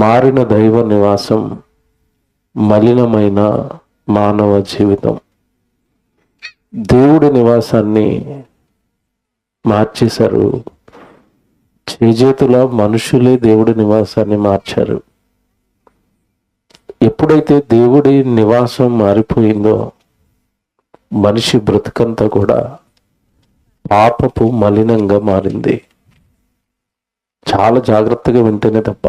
మారిన దైవ నివాసం, మలినమైన మానవ జీవితం. దేవుడి నివాసాన్ని మార్చేశారు. చేజేతుల మనుషులే దేవుడి నివాసాన్ని మార్చారు. ఎప్పుడైతే దేవుడి నివాసం మారిపోయిందో మనిషి బ్రతుకంతా కూడా పాపపు మలినంగా మారింది. చాలా జాగ్రత్తగా వింటేనే తప్ప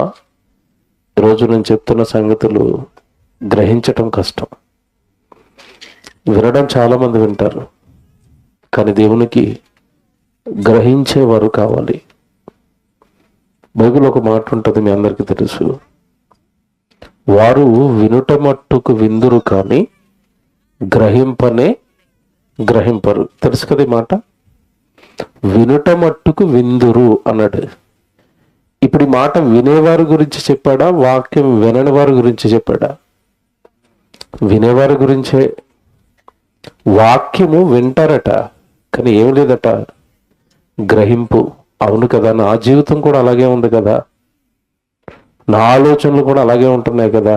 ఈరోజు నేను చెప్తున్న సంగతులు గ్రహించటం కష్టం. వినడం చాలామంది వింటారు, కానీ దేవునికి గ్రహించేవారు కావాలి. బైబిల్ ఒక మాట ఉంటుంది, మీ అందరికీ తెలుసు. వారు వినుట మట్టుకు విందురు కానీ గ్రహింపనే గ్రహింపరు. తెలుసు కదా ఈ మాట? వినుట మట్టుకు విందురు అన్నాడు. ఇప్పుడు ఈ మాట వినేవారి గురించి చెప్పాడా, వాక్యం వినని వారి గురించి చెప్పాడా? వినేవారి గురించే. వాక్యము వింటారట, కానీ ఏం లేదట గ్రహింపు. అవును కదా, నా జీవితం కూడా అలాగే ఉంది కదా, నా ఆలోచనలు కూడా అలాగే ఉంటున్నాయి కదా,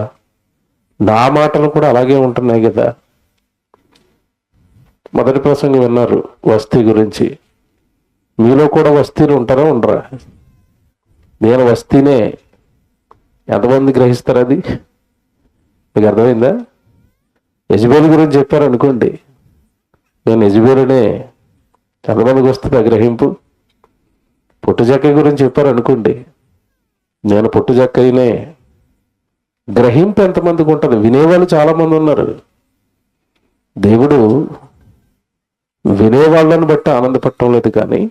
నా మాటలు కూడా అలాగే ఉంటున్నాయి కదా. మొదటి ప్రసంగం విన్నారు వస్తీ గురించి. మీలో కూడా వస్తీలు ఉంటారా ఉండరా? నేను వస్తీనే. ఎంతమంది గ్రహిస్తారు అది? మీకు అర్థమైందా? యజబేలు గురించి చెప్పారు అనుకోండి, నేను యజబేలునే. ఎంతమందికి వస్తుంది ఆ గ్రహింపు? పుట్టుజక్క గురించి చెప్పారు అనుకోండి, నేను పుట్టుజక్కనే. గ్రహింపు ఎంతమందికి ఉంటుంది? వినేవాళ్ళు చాలామంది ఉన్నారు. దేవుడు వినేవాళ్ళని బట్టి ఆనందపడటం లేదు, కానీ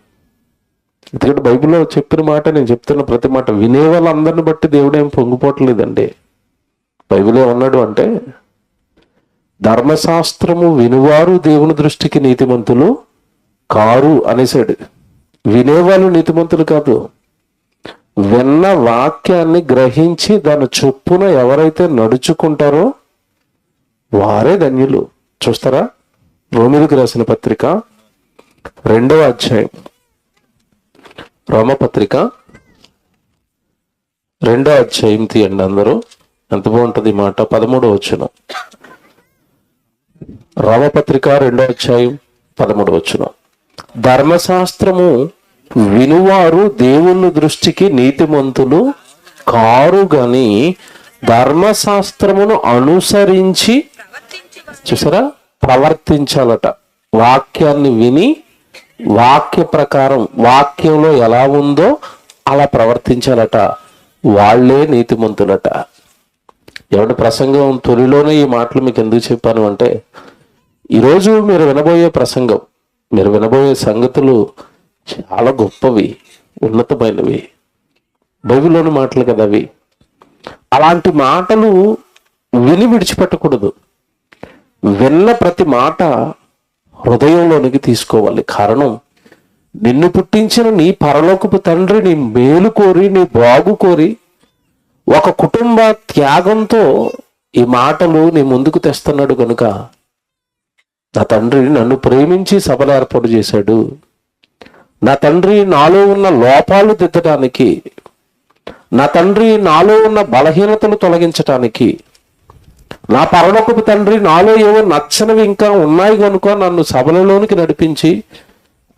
ఎందుకంటే బైబిల్లో చెప్పిన మాట, నేను చెప్తున్న ప్రతి మాట వినే వాళ్ళందరిని బట్టి దేవుడు ఏం పొంగిపోవట్లేదండి. బైబిల్ ఏమన్నాడు అంటే, ధర్మశాస్త్రము వినువారు దేవుని దృష్టికి నీతిమంతులు కారు అనేసాడు. వినేవాళ్ళు నీతిమంతులు కాదు, విన్న వాక్యాన్ని గ్రహించి దాని చొప్పున ఎవరైతే నడుచుకుంటారో వారే ధన్యులు. చూస్తారా? రోమీయులకు రాసిన పత్రిక 2వ అధ్యాయం, రోమపత్రిక 2వ అధ్యాయం తీయండి అందరూ. ఎంత బాగుంటుంది మాట. 13వ వచనం. రోమపత్రిక 2వ అధ్యాయం 13వ వచనం. ధర్మశాస్త్రము వినువారు దేవుని దృష్టికి నీతిమంతులు కారు గాని ధర్మశాస్త్రమును అనుసరించి, చూసారా, ప్రవర్తించాలట. వాక్యాన్ని విని వాక్య ప్రకారం, వాక్యంలో ఎలా ఉందో అలా ప్రవర్తించాలట. వాళ్లే నీతిమంతులట. ఎవరి ప్రసంగం తొలిలోనే ఈ మాటలు మీకు ఎందుకు చెప్పాను అంటే, ఈరోజు మీరు వినబోయే ప్రసంగం, మీరు వినబోయే సంగతులు చాలా గొప్పవి, ఉన్నతమైనవి. బైబిల్లోని మాటలు కదా అవి. అలాంటి మాటలు విని విడిచిపెట్టకూడదు. విన్న ప్రతి మాట హృదయంలోనికి తీసుకోవాలి. కారణం, నిన్ను పుట్టించిన నీ పరలోకపు తండ్రి నీ మేలు కోరి, నీ బాగు కోరి, ఒక కుటుంబ త్యాగంతో ఈ మాటలు నీ ముందుకు తెస్తున్నాడు కనుక, నా తండ్రి నన్ను ప్రేమించి సభలు ఏర్పాటు చేశాడు. నా తండ్రి నాలో ఉన్న లోపాలు దిద్దడానికి, నా తండ్రి నాలో ఉన్న బలహీనతలు తొలగించటానికి, నా పరలోకపు తండ్రి నాలో ఏవో నచ్చనివి ఇంకా ఉన్నాయి కనుక నన్ను సభలలోనికి నడిపించి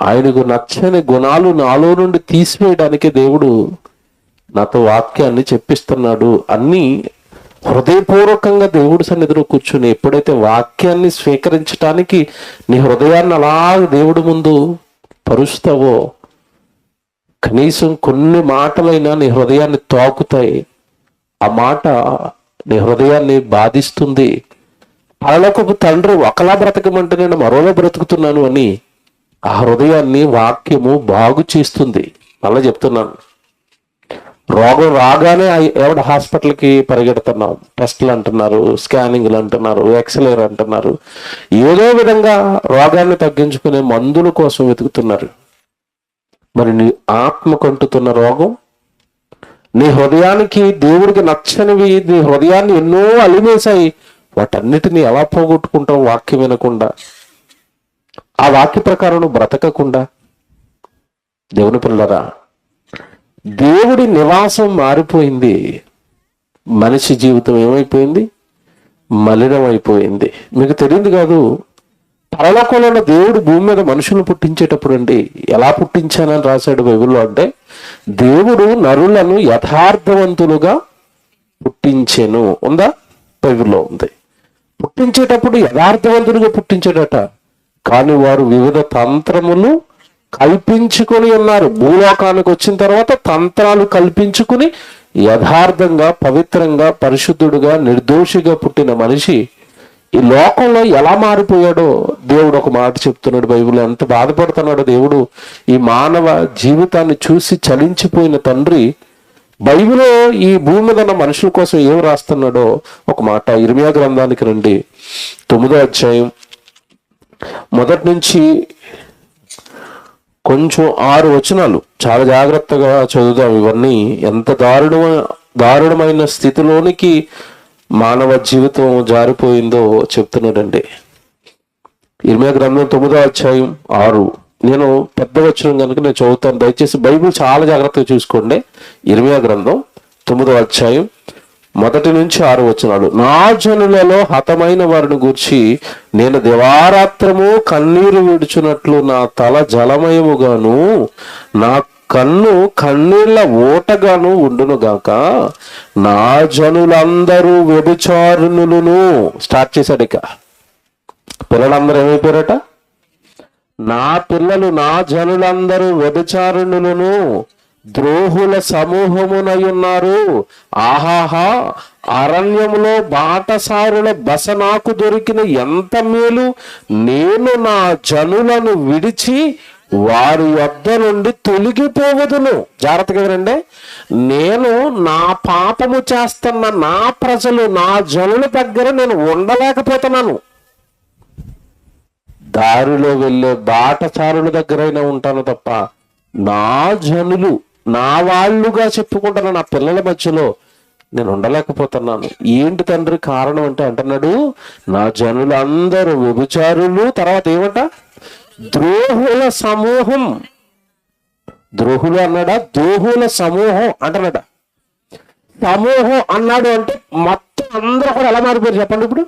ఆయనకు నచ్చని గుణాలు నాలో నుండి తీసివేయడానికి దేవుడు నాతో వాక్యాన్ని చెప్పిస్తున్నాడు. అన్నీ హృదయపూర్వకంగా దేవుడి సన్నిధిలో కూర్చుని ఎప్పుడైతే వాక్యాన్ని స్వీకరించటానికి నీ హృదయాన్ని అలా దేవుడి ముందు పరుస్తావో, కనీసం కొన్ని మాటలైనా నీ హృదయాన్ని తాకుతాయి. ఆ మాట నీ హృదయాన్ని బాధిస్తుంది. పరలోకపు తండ్రి ఒకలా బ్రతకమంటే నేను మరోలా బ్రతుకుతున్నాను అని ఆ హృదయాన్ని వాక్యము బాగు చేస్తుంది. మళ్ళీ చెప్తున్నాను, రోగం రాగానే ఎవడ హాస్పిటల్కి పరిగెడుతున్నాం. టెస్టులు అంటున్నారు, స్కానింగ్లు అంటున్నారు, ఎక్స్రేలు అంటున్నారు. ఏదో విధంగా రోగాన్ని తగ్గించుకునే మందుల కోసం వెతుకుతున్నారు. మరి నీ ఆత్మకు అంటుతున్న రోగం, నీ హృదయానికి దేవుడికి నచ్చనివి నీ హృదయాన్ని ఎన్నో అలిమేశాయి. వాటన్నిటిని ఎలా పోగొట్టుకుంటావు? వాక్యం వినకుండా, ఆ వాక్య ప్రకారం బ్రతకకుండా. దేవుని పిల్లరా, దేవుడి నివాసం మారిపోయింది. మనిషి జీవితం ఏమైపోయింది? మలినం అయిపోయింది. మీకు తెలియదు కాదు, పరలోకంలో ఉన్న దేవుడు భూమి మీద మనుషులను పుట్టించేటప్పుడు అండి ఎలా పుట్టించానని రాశాడు బైబిల్లో అంటే, దేవుడు నరులను యథార్థవంతులుగా పుట్టించెను. ఉందా? బైబిల్లో ఉంది. పుట్టించేటప్పుడు యథార్థవంతులుగా పుట్టించాడట. కానీ వారు వివిధ తంత్రములు కల్పించుకొని ఉన్నారు. భూలోకానికి వచ్చిన తర్వాత తంత్రాలు కల్పించుకుని యథార్థంగా, పవిత్రంగా, పరిశుద్ధుడుగా, నిర్దోషిగా పుట్టిన మనిషి ఈ లోకంలో ఎలా మారిపోయాడో దేవుడు ఒక మాట చెప్తున్నాడు బైబిల్లో. ఎంత బాధపడుతున్నాడో దేవుడు. ఈ మానవ జీవితాన్ని చూసి చలించిపోయిన తండ్రి బైబిల్లో ఈ భూమి మీద ఉన్న మనుషుల కోసం ఏం రాస్తున్నాడో ఒక మాట. ఇర్మియా గ్రంథానికి రండి, 9వ అధ్యాయం మొదటి నుంచి కొంచెం 6 వచనాలు చాలా జాగ్రత్తగా చదువుదాం. ఇవన్నీ ఎంత దారుణమైన స్థితిలోనికి మానవ జీవితం జారిపోయిందో చెప్తున్నాడండి. ఇర్మియా గ్రంథం 9వ అధ్యాయం 6. నేను పెద్ద వచనం కనుక నేను చదువుతాను, దయచేసి బైబిల్ చాలా జాగ్రత్తగా చూసుకోండి. ఇర్మియా గ్రంథం 9వ అధ్యాయం మొదటి నుంచి 6 వచనాలు. నా జనులలో హతమైన వారిని గూర్చి నేను దివారాత్రము కన్నీరు విడుచున్నట్లు నా తల జలమయముగాను నా కన్ను కన్నీళ్ల ఓటగాను ఉండును గాక. నా జనులందరూ వ్యభిచారుణులను. స్టార్ట్ చేశాడు. ఇక పిల్లలందరూ ఏమైపోయారట? నా పిల్లలు, నా జనులందరూ వ్యభిచారుణులను, ద్రోహుల సమూహమునై ఉన్నారు. ఆహాహా, అరణ్యములో బాటసారుల బస నాకు దొరికిన ఎంత మేలు. నేను నా జనులను విడిచి వారి వద్ద నుండి తొలగిపోవదును. జాగ్రత్తగా వినండి. నేను నా పాపము చేస్తున్న నా ప్రజలు, నా జనుల దగ్గర నేను ఉండలేకపోతున్నాను. దారిలో వెళ్ళే బాటసారుల దగ్గరైనా ఉంటాను తప్ప నా జనులు, నా వాళ్ళుగా చెప్పుకుంటున్న నా పిల్లల మధ్యలో నేను ఉండలేకపోతున్నాను. ఏంటి తండ్రి కారణం అంటే అంటున్నాడు, నా జనులు అందరూ వ్యభిచారులు. తర్వాత ఏమంట? ద్రోహుల సమూహం. ద్రోహులు అన్నాడా? ద్రోహుల సమూహం అంటున్నాడ. సమూహం అన్నాడు అంటే మొత్తం అందరూ కూడా ఎలా మారిపోయారు చెప్పండి? ఇప్పుడు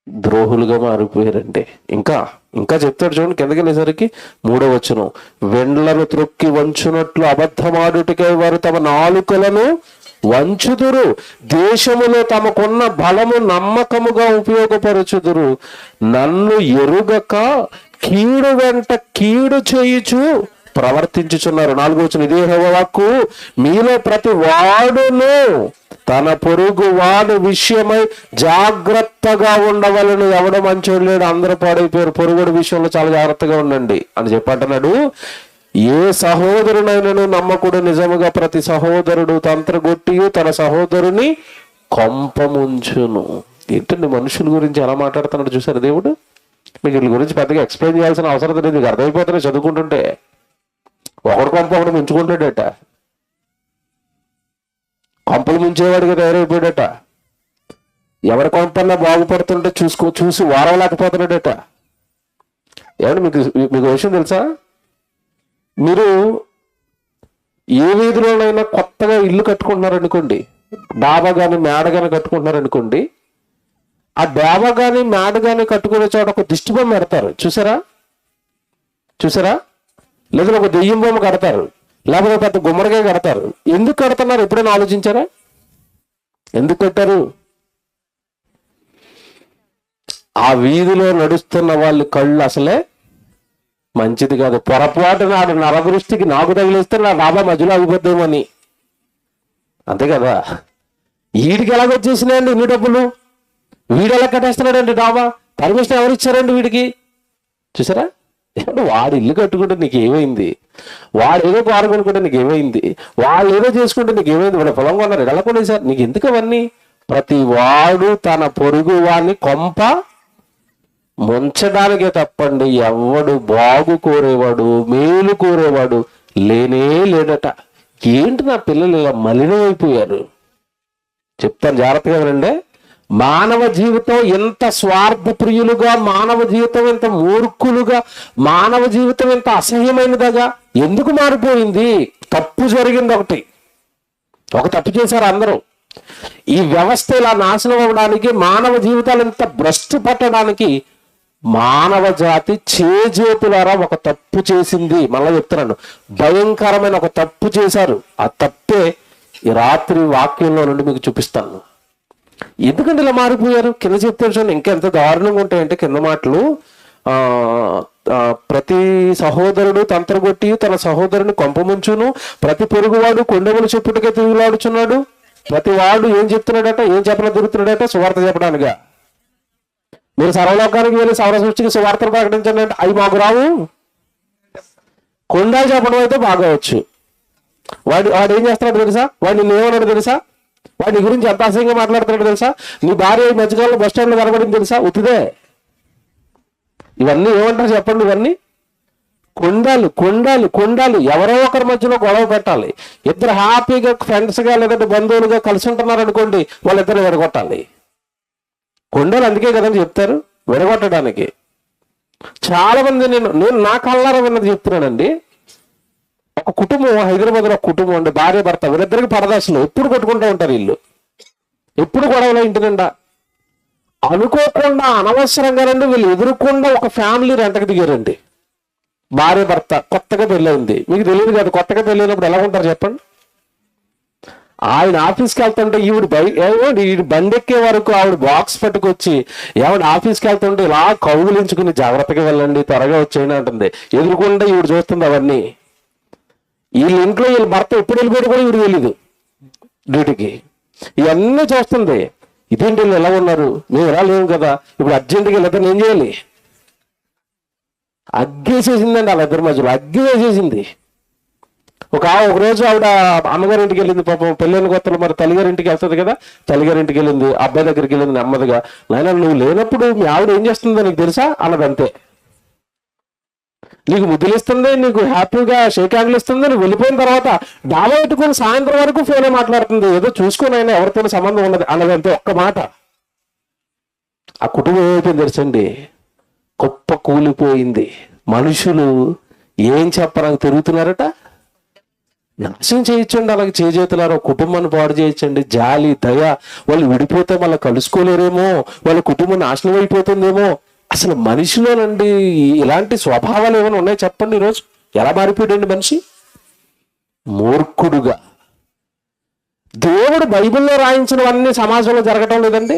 ద్రోహులుగా మారిపోయారండి. ఇంకా ఇంకా చెప్తాడు చూడండి, కిందకి వెళ్ళేసరికి 3వ వచనం. వెండ్లను త్రొక్కి వంచునట్లు అబద్ధమాడుటకై వారు తమ నాలుకలను వంచుదురు. దేశములో తమకున్న బలము నమ్మకముగా ఉపయోగపరచుదురు. నన్ను ఎరుగక కీడు వెంట కీడు చేయుచు ప్రవర్తించుచున్నారు. 4వ వచనం. ఇదే యెహోవా వాక్కు. మీలో ప్రతి వాడును తన పొరుగు వాడు విషయమై జాగ్రత్తగా ఉండవలను. ఎవడ మంచోడు లేడు, అందరూ పాడైపోయారు. పొరుగుడు విషయంలో చాలా జాగ్రత్తగా ఉండండి అని చెప్పంటున్నాడు. ఏ సహోదరునైనను నమ్మకుడు. నిజముగా ప్రతి సహోదరుడు తంత్రగొట్టి తన సహోదరుని కొంపముంచును. ఏంటండి మనుషుల గురించి ఎలా మాట్లాడుతున్నాడు చూసారు దేవుడు. మీకు వీళ్ళ గురించి పెద్దగా ఎక్స్ప్లెయిన్ చేయాల్సిన అవసరం లేదు, మీకు అర్థమైపోతుంది చదువుకుంటుంటే. ఒకడు కొంప ఒకడు ముంచుకుంటాడట, కొంపలు ముంచేవాడిగా తయారైపోయాడట. ఎవరి కొంపన్నా బాగుపడుతుంటే చూసి వారవలేకపోతున్నాడట. ఏమంటే మీకు విషయం తెలుసా? మీరు ఏ వీధిలోనైనా కొత్తగా ఇల్లు కట్టుకుంటున్నారనుకోండి, డాబా కానీ మేడ కానీ కట్టుకుంటున్నారనుకోండి, ఆ డాబా కానీ మేడ కానీ కట్టుకునే చోట ఒక దిష్టి బొమ్మ పెడతారు. చూసారా? లేదా ఒక దెయ్యం బొమ్మ కడతారు, లేకపోతే పెద్ద గుమ్మడికాయ కడతారు. ఎందుకు కడుతున్నారు ఎప్పుడైనా ఆలోచించారా? ఎందుకు కట్టారు? ఆ వీధిలో నడుస్తున్న వాళ్ళ కళ్ళు అసలే మంచిది కాదు. పొరపాటు నాడు నరదృష్టికి నాకు తగిలిస్తే నా డాబా మధ్యలో ఆగిపోద్దామని. అంతే కదా? వీడికి ఎలాగొచ్చేసినాయండి ఇన్ని డబ్బులు? వీడు ఎలా కట్టేస్తున్నాడండి డాబా? పర్మిషన్ ఎవరు ఇచ్చారండి వీడికి? చూసారా? వాడు ఇల్లు కట్టుకుంటే నీకు ఏమైంది? వాడు ఏదో కారు కొనుక్కుంటే నీకు ఏమైంది? వాళ్ళు ఏదో చేసుకుంటే నీకు ఏమైంది? వాడు పొలం కొన్నారు, ఎలా కొనేసారు? నీకు ఎందుకు అవన్నీ? ప్రతి వాడు తన పొరుగు వాడిని కొంప ముంచడానికే తప్పండి. ఎవడు బాగు కోరేవాడు, మేలు కోరేవాడు లేనే లేడట. ఏంటి నా పిల్లలు ఇలా మలినమైపోయారు? చెప్తాను జాగ్రత్తగా వినండి. మానవ జీవితం ఎంత స్వార్థప్రియులుగా, మానవ జీవితం ఎంత మూర్ఖులుగా, మానవ జీవితం ఎంత అసహ్యమైనదిగా ఎందుకు మారిపోయింది? తప్పు జరిగింది ఒకటి. ఒక తప్పు చేశారు అందరూ. ఈ వ్యవస్థ ఇలా నాశనం అవ్వడానికి, మానవ జీవితాలు ఇంత భ్రష్టు పట్టడానికి మానవ జాతి చేజేతులారా ఒక తప్పు చేసింది. మళ్ళా చెప్తున్నాను, భయంకరమైన ఒక తప్పు చేశారు. ఆ తప్పే ఈ రాత్రి వాక్యంలో నుండి మీకు చూపిస్తాను. ఎందుకంటే ఇలా మారిపోయారు? కింద చెప్తే చూడండి, ఇంకెంత దారుణంగా ఉంటాయంటే కింద మాటలు. ప్రతి సహోదరుడు తంత్రగొట్టి తన సహోదరుని కొంపముంచును, ప్రతి పొరుగువాడు కొండములు చెప్పుటకే తిరుగులాడుచున్నాడు. ప్రతి వాడు ఏం చెప్తున్నాడట, ఏం చెప్పడం దొరుకుతున్నాడట? సువార్త చెప్పడానిగా. మీరు సర్వలోకానికి వెళ్ళి సౌర సృష్టికి సువార్తను ప్రకటించండి అంటే అవి మాకు రావు. కొండ చెప్పడం అయితే బాగవచ్చు. వాడు ఏం చేస్తున్నాడు తెలుసా? వాడు నిన్ను ఏమన్నాడు తెలుసా? వాడి గురించి ఎంత అసహ్యంగా మాట్లాడుతున్నాడు తెలుసా? నీ భార్య ఈ మధ్యకాలంలో బస్ స్టాండ్లో కనబడింది తెలుసా? ఉత్తిదే. ఇవన్నీ ఏమంటారు చెప్పండి? ఇవన్నీ కొండాలు కొండాలు కొండాలు. ఎవరో ఒకరి మధ్యలో గొడవ పెట్టాలి. ఇద్దరు హ్యాపీగా ఫ్రెండ్స్గా లేదంటే బంధువులుగా కలిసి ఉంటున్నారు అనుకోండి, వాళ్ళిద్దరు విడగొట్టాలి. కొండలు అందుకే కదని చెప్తారు, విడగొట్టడానికి. చాలా మంది నేను నా కళ్ళారా విన్నది చెప్తున్నానండి. ఒక కుటుంబం, హైదరాబాద్లో ఒక కుటుంబం అండి, భార్య భర్త, వీళ్ళిద్దరికి పరదాసులు. ఎప్పుడు కొట్టుకుంటూ ఉంటారు వీళ్ళు, ఎప్పుడు గొడవలో ఇంటి నిండా. అనుకోకుండా అనవసరంగానండి వీళ్ళు ఎదురుకుండా ఒక ఫ్యామిలీ రెంటకి దిగారండి. భార్య భర్త, కొత్తగా పెళ్ళైంది. మీకు తెలియదు కదా, కొత్తగా పెళ్ళైనప్పుడు ఎలా ఉంటారు చెప్పండి? ఆయన ఆఫీస్కి వెళ్తుంటే ఈవిడ బండి ఎక్కే వరకు ఆవిడ బాక్స్ పట్టుకొచ్చి, ఏమంటే ఆఫీస్కి వెళ్తుంటే ఇలా కౌగులించుకుని జాగ్రత్తగా వెళ్ళండి, త్వరగా వచ్చేయండి అంటుంది. ఎదురుకుండా ఈవిడ చూస్తుంది అవన్నీ. వీళ్ళ ఇంట్లో వీళ్ళ భర్త ఎప్పుడు వెళ్ళిపోయాడు కూడా ఈవిడ తెలీదు డ్యూటీకి. ఇవన్నీ చూస్తుంది. ఇదేంటి వీళ్ళు ఎలా ఉన్నారు, మేము ఎలా లేవు కదా, ఇప్పుడు అర్జెంటుగా వెళ్ళితే ఏం చేయాలి? అగ్గేసేసిందండి వాళ్ళిద్దరి మధ్యలో, అగ్గి వేసేసింది. ఒక రోజు ఆవిడ అమ్మగారింటికి వెళ్ళింది. పాపం పెళ్ళైన కొత్తలో మరి తల్లిగారింటికి వెళ్తుంది కదా, తల్లిగారింటికి వెళ్ళింది. అబ్బాయి దగ్గరికి వెళ్ళింది నెమ్మదిగా. నాయన నువ్వు లేనప్పుడు మీ ఆవిడ ఏం చేస్తుందో నీకు తెలుసా అన్నదంతే. నీకు ముద్దులు ఇస్తుంది, నీకు హ్యాపీగా షేక్ హ్యాండ్లు ఇస్తుంది. నువ్వు వెళ్ళిపోయిన తర్వాత డాబా పెట్టుకుని సాయంత్రం వరకు ఫోనే మాట్లాడుతుంది. ఏదో చూసుకుని అయినా ఎవరితో సంబంధం ఉన్నది అన్నదంతే, ఒక్క మాట. ఆ కుటుంబం ఏమైపోయింది తెలుసండి? గొప్ప కూలిపోయింది. మనుషులు ఏం చెప్పడానికి తిరుగుతున్నారట. నాశనం చేయొచ్చండి, అలాగే చేతులారో కుటుంబాన్ని పాడు చేయొచ్చండి. జాలి, దయ. వాళ్ళు విడిపోతే మళ్ళీ కలుసుకోలేరేమో, వాళ్ళ కుటుంబం నాశనం అయిపోతుందేమో. అసలు మనిషిలోనండి ఇలాంటి స్వభావాలు ఏమైనా ఉన్నాయి చెప్పండి? ఈరోజు ఎలా మారిపోయాడండి మనిషి? మూర్ఖుడుగా. దేవుడు బైబిల్లో రాయించినవన్నీ సమాజంలో జరగటం లేదండి,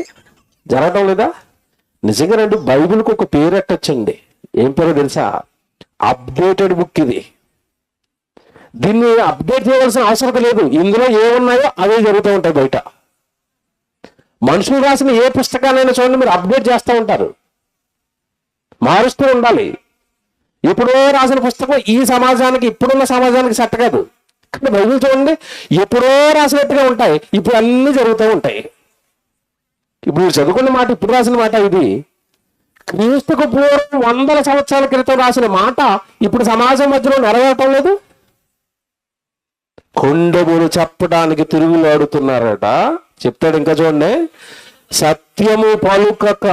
జరగటం లేదా? నిజంగానండి బైబిల్కి ఒక పేరు ఎట్టొచ్చండి. ఏం పేరో తెలుసా? అప్డేటెడ్ బుక్ ఇది. దీన్ని అప్డేట్ చేయవలసిన అవసరం లేదు. ఇందులో ఏమున్నాయో అవే జరుగుతూ ఉంటాయి బయట. మనుషులు రాసిన ఏ పుస్తకాలైనా చూడండి, మీరు అప్డేట్ చేస్తూ ఉంటారు, మారుస్తూ ఉండాలి. ఎప్పుడో రాసిన పుస్తకం ఈ సమాజానికి, ఇప్పుడున్న సమాజానికి సెట్ కాదు. కానీ బైబిల్ చూడండి, ఎప్పుడో రాసినట్టుగా ఉంటాయి, ఇప్పుడు అన్నీ జరుగుతూ ఉంటాయి. ఇప్పుడు చదువుకున్న మాట, ఇప్పుడు రాసిన మాట ఇది. క్రీస్తుకు పూర్వం 100 సంవత్సరాల క్రితం రాసిన మాట ఇప్పుడు సమాజం మధ్యలో నెరవేరటం లేదు. కొండములు చెప్పడానికి తిరుగులాడుతున్నారట. చెప్తాడు ఇంకా చూడండి, సత్యము పలుకక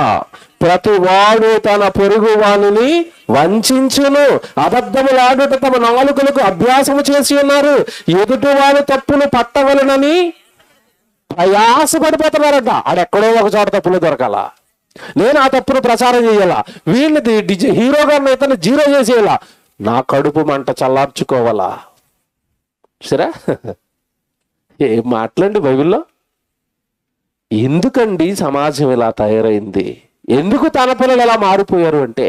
ప్రతి వాడు తన పొరుగు వాణిని వంచించును, అబద్ధములాడుట తమ నాలుకలకు అభ్యాసము చేసి ఉన్నారు, ఎదుటి వారి తప్పులు పట్టవలనని ప్రయాసపడిపోతున్నారట. ఆడెక్కడో ఒక చోట తప్పులు దొరకాల, నేను ఆ తప్పును ప్రచారం చేయాలా, వీళ్ళని హీరో గారిని అయితే జీరో చేసేయాలా, నా కడుపు మంట చల్లార్చుకోవాలా. సరే, ఏం మాట్లాడండి బైబిల్లో. ఎందుకండి సమాజం ఇలా తయారైంది? ఎందుకు తన పిల్లలు ఎలా మారిపోయారు అంటే,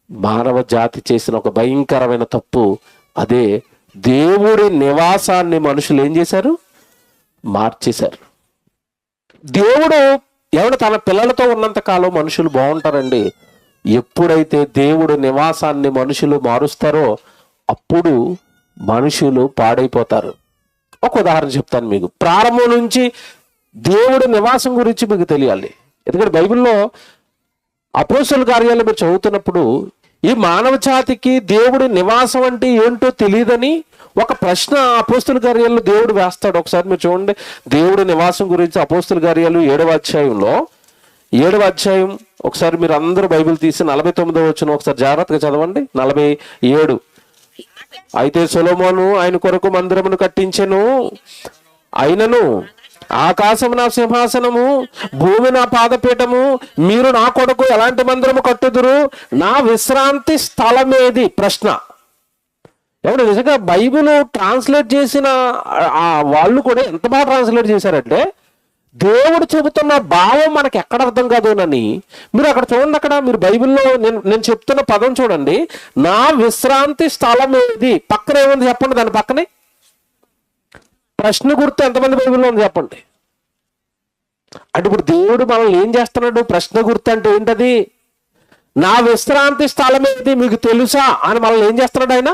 మానవ జాతి చేసిన ఒక భయంకరమైన తప్పు. అదే దేవుడి నివాసాన్ని మనుషులు ఏం చేశారు? మార్చేశారు. దేవుడు ఎవడు తన పిల్లలతో ఉన్నంత కాలం మనుషులు బాగుంటారండి. ఎప్పుడైతే దేవుడు నివాసాన్ని మనుషులు మారుస్తారో అప్పుడు మనుషులు పాడైపోతారు. ఒక ఉదాహరణ చెప్తాను మీకు. ప్రారంభం నుంచి దేవుడి నివాసం గురించి మీకు తెలియాలి. ఎందుకంటే బైబిల్లో అపోస్తలుల కార్యాలు మీరు చదువుతున్నప్పుడు ఈ మానవ జాతికి దేవుడి నివాసం అంటే ఏంటో తెలియదని ఒక ప్రశ్న అపోస్తలుల కార్యాల్లో దేవుడు వేస్తాడు. ఒకసారి మీరు చూడండి, దేవుడి నివాసం గురించి అపోస్తలుల కార్యాలు 7వ అధ్యాయంలో, 7వ అధ్యాయం ఒకసారి మీరు అందరూ బైబిల్ తీసి 49వ వచనం ఒకసారి జాగ్రత్తగా చదవండి. 47. అయితే సొలొమోను ఆయన కొరకు మందిరమును కట్టించెను, అయినను ఆకాశం నా సింహాసనము, భూమి నా పాదపీఠము, మీరు నా కొరకు ఎలాంటి మందిరము కట్టుదురు, నా విశ్రాంతి స్థలమేది? ప్రశ్న. ఎవరు నిజంగా బైబిల్ ట్రాన్స్లేట్ చేసిన వాళ్ళు కూడా ఎంత బాగా ట్రాన్స్లేట్ చేశారంటే, దేవుడు చెబుతున్న భావం మనకి ఎక్కడ అర్థం కాదునని మీరు అక్కడ చూడండి. అక్కడ మీరు బైబిల్లో నేను చెప్తున్న పదం చూడండి, నా విశ్రాంతి స్థలం ఏది? పక్కన ఏముంది చెప్పండి, దాని పక్కనే ప్రశ్న గుర్తు ఎంతమంది బైబిల్లో ఉంది చెప్పండి. అంటే ఇప్పుడు దేవుడు మనల్ని ఏం చేస్తున్నాడు? ప్రశ్న గుర్తు అంటే ఏంటది? నా విశ్రాంతి స్థలం ఏది మీకు తెలుసా అని మనల్ని ఏం చేస్తున్నాడు? ఆయన